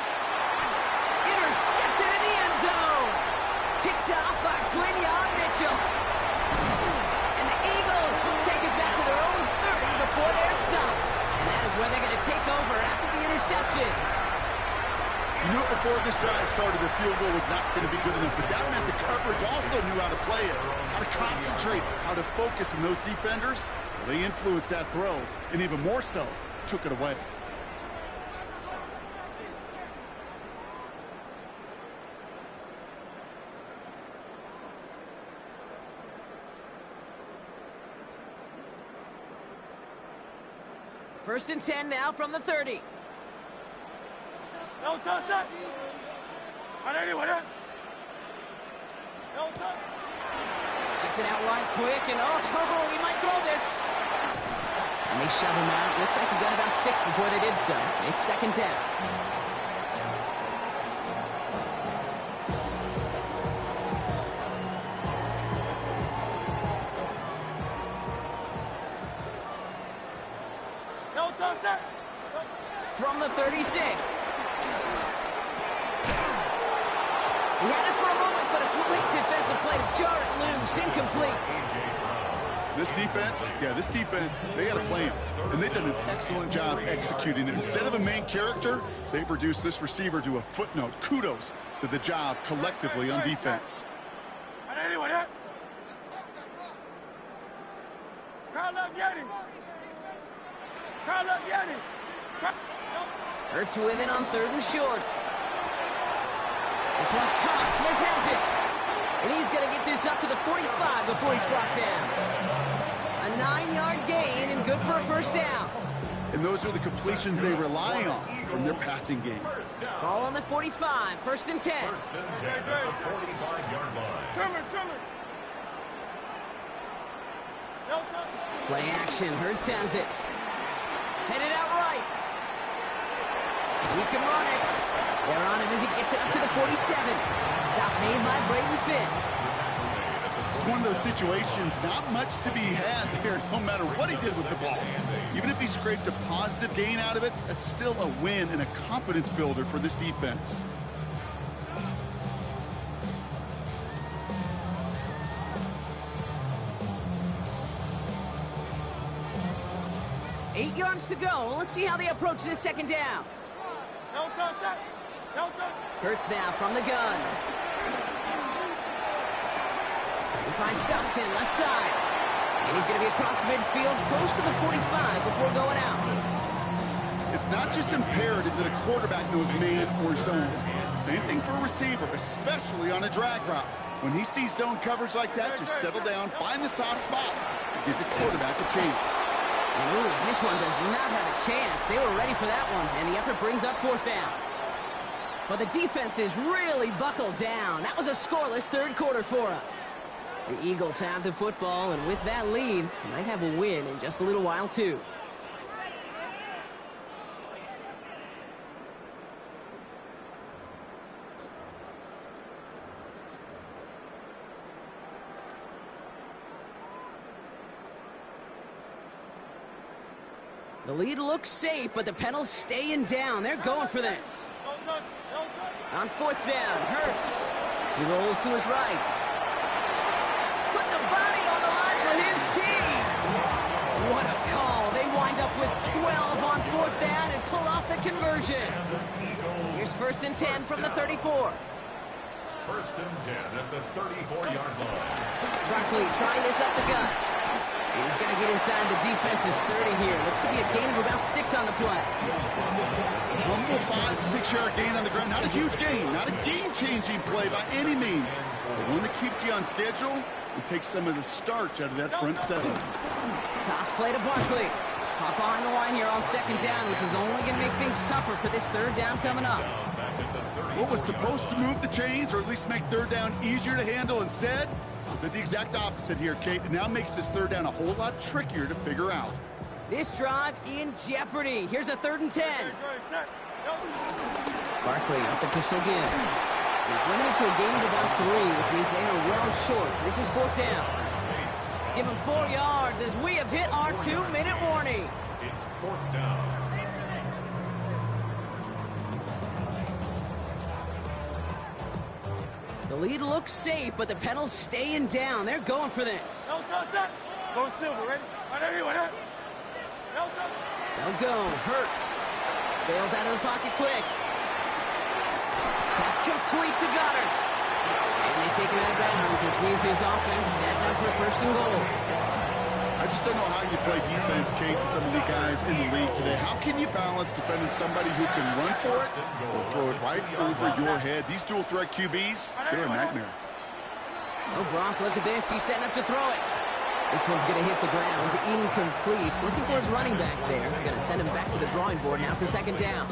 Intercepted in the end zone. Picked off by Quinion Mitchell. And the Eagles will take it back to their own 30 before they're stopped. And that is where they're going to take over after the interception. You knew before this drive started the field goal was not going to be good enough, but that meant the coverage also knew how to play it, how to concentrate, how to focus, and those defenders, they influenced that throw, and even more so, took it away. First and 10 now from the 30. No touch that. No touch. Gets it out wide quick, and he might throw this. And they shove him out. Looks like he got about 6 before they did so. It's second down. No touch that. From the 36. He had it for a moment, but a great defensive play to jar it loose. Incomplete. This defense, they had to play him. And they've done an excellent job executing it. Instead of a main character, they've reduced this receiver to a footnote. Kudos to the job collectively on defense. Hurts with it on 3rd and short. This one's caught. Smith has it. And he's going to get this up to the 45 before he's brought down. A 9-yard gain and good for a first down. And those are the completions they rely on from their passing game. Ball on the 45. First and 10. First and 10 at the 45-yard line. Play action. Hurts has it. Headed out right. He can run it. They're on him as he gets it up to the 47. Stop made by Braden Fisk. It's one of those situations, not much to be had there no matter what he did with the ball. Even if he scraped a positive gain out of it, that's still a win and a confidence builder for this defense. Eight yards to go. Let's see how they approach this second down. Hurts now from the gun. He finds Dotson left side. And he's going to be across midfield, close to the 45 before going out. It's not just imperative that a quarterback knows man or zone. Same thing for a receiver, especially on a drag route. When he sees zone coverage like that, just settle down, find the soft spot, and give the quarterback a chance. Ooh, this one does not have a chance. They were ready for that one, and the effort brings up 4th down. But the defense is really buckled down. That was a scoreless 3rd quarter for us. The Eagles have the football, and with that lead, they might have a win in just a little while, too. The lead looks safe, but the Penals staying down. They're going for this. On 4th down, Hurts. He rolls to his right. Put the body on the line for his team. What a call. They wind up with 12 on 4th down and pull off the conversion. Here's 1st and 10 from the 34. First and 10 at the 34-yard line. Barkley trying this up the gut. He's going to get inside the defense's 30 here. Looks to be a gain of about 6 on the play. Humble 5-6-yard gain on the ground. Not a huge gain. Not a game-changing play by any means. But one that keeps you on schedule and takes some of the starch out of that front seven. Toss play to Barkley. Hop behind the line here on 2nd down, which is only going to make things tougher for this 3rd down coming up. What was supposed to move the chains, or at least make 3rd down easier to handle instead, did the exact opposite here, Kate. It now makes this 3rd down a whole lot trickier to figure out. This drive in jeopardy. Here's a 3rd and 10. Barkley off the pistol again. He's limited to a gain of about 3, which means they are well short. This is 4th down. Give him 4 yards as we have hit our 2-minute warning. It's fourth down. The lead looks safe, but the pedals staying down. They're going for this. Go Silver, ready? They'll go. Hurts. Bails out of the pocket quick. Pass complete to Goddard. And they take him out of bounds, which means his offense sets up for first and goal. I just don't know how you play defense, Kate, and some of the guys in the league today. How can you balance defending somebody who can run for it or throw it right over your head? These dual threat QBs, they're a nightmare. Oh, Brock, look at this. He's setting up to throw it. This one's going to hit the ground. Incomplete. Looking for his running back there. Going to send him back to the drawing board now for second down.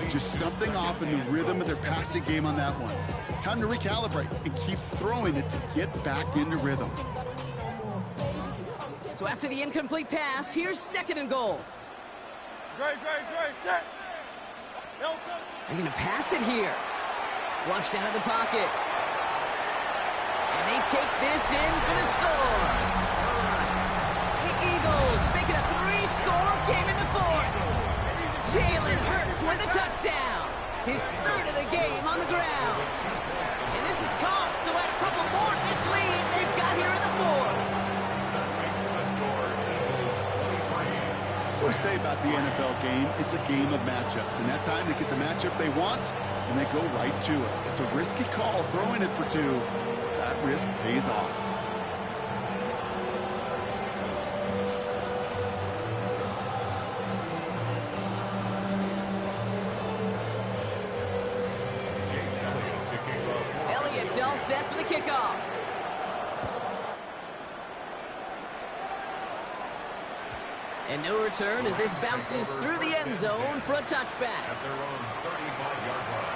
Just something off in the rhythm of their passing game on that one. Time to recalibrate and keep throwing it to get back into rhythm. So after the incomplete pass, here's second and goal. Great, set. They're going to pass it here. Flushed out of the pocket. And they take this in for the score. The Eagles make it a 3-score game in the fourth. Jalen Hurts with a touchdown. His third of the game on the ground. And this is caught, so add a couple more to this lead they've got here in the fourth. What we say about the NFL game, it's a game of matchups. And that time they get the matchup they want, and they go right to it. It's a risky call throwing it for 2. That risk pays off. Elliott's all set for the kickoff. And no return as this bounces through the end zone for a touchback. At their own 35-yard line.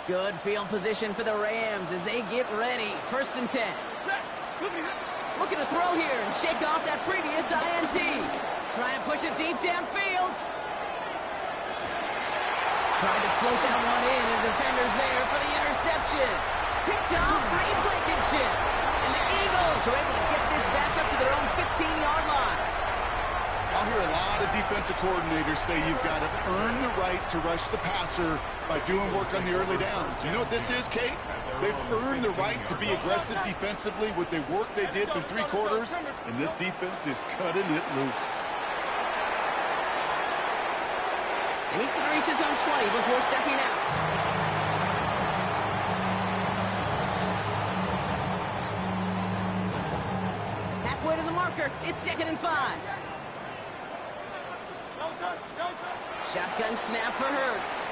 Good field position for the Rams as they get ready. First and 10. Looking to throw here and shake off that previous INT. Trying to push it deep downfield. Trying to float that one in, and defenders there for the interception. Picked off Ray Blankenship. And the Eagles are able to get this back up to their own 15-yard line. I'll hear a lot of defensive coordinators say you've got to earn the right to rush the passer by doing work on the early downs. You know what this is, Kate? They've earned the right to be aggressive defensively with the work they did through 3 quarters, and this defense is cutting it loose. And he's going to reach his own 20 before stepping out. Halfway to the marker. It's second and 5. Shotgun snap for Hurts.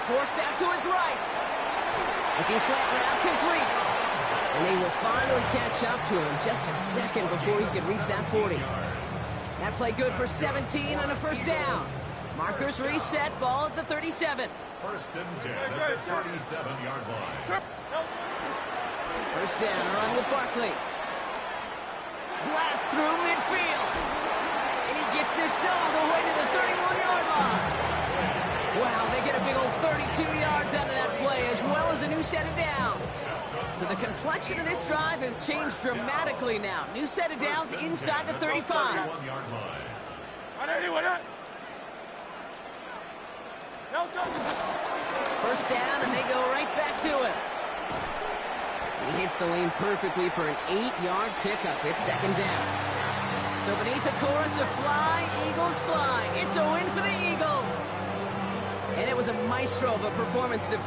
Forced out to his right. Looking slant route complete. And they will finally catch up to him just a second before he could reach that 40. That play good for 17 and a first down. Markers reset, ball at the 37. First and 10 at the 37-yard line. First down, run with Barkley. Blast through midfield. And he gets this all the way to the 31-yard line. Wow, they get a big old 32 yards out of that play, as well as a new set of downs. So the complexion of this drive has changed dramatically now. New set of downs inside the 35. First down, and they go right back to him. He hits the lane perfectly for an 8-yard pickup. It's second down. So beneath the chorus of Fly, Eagles Fly, it's a win for the Eagles. And it was a maestro of a performance to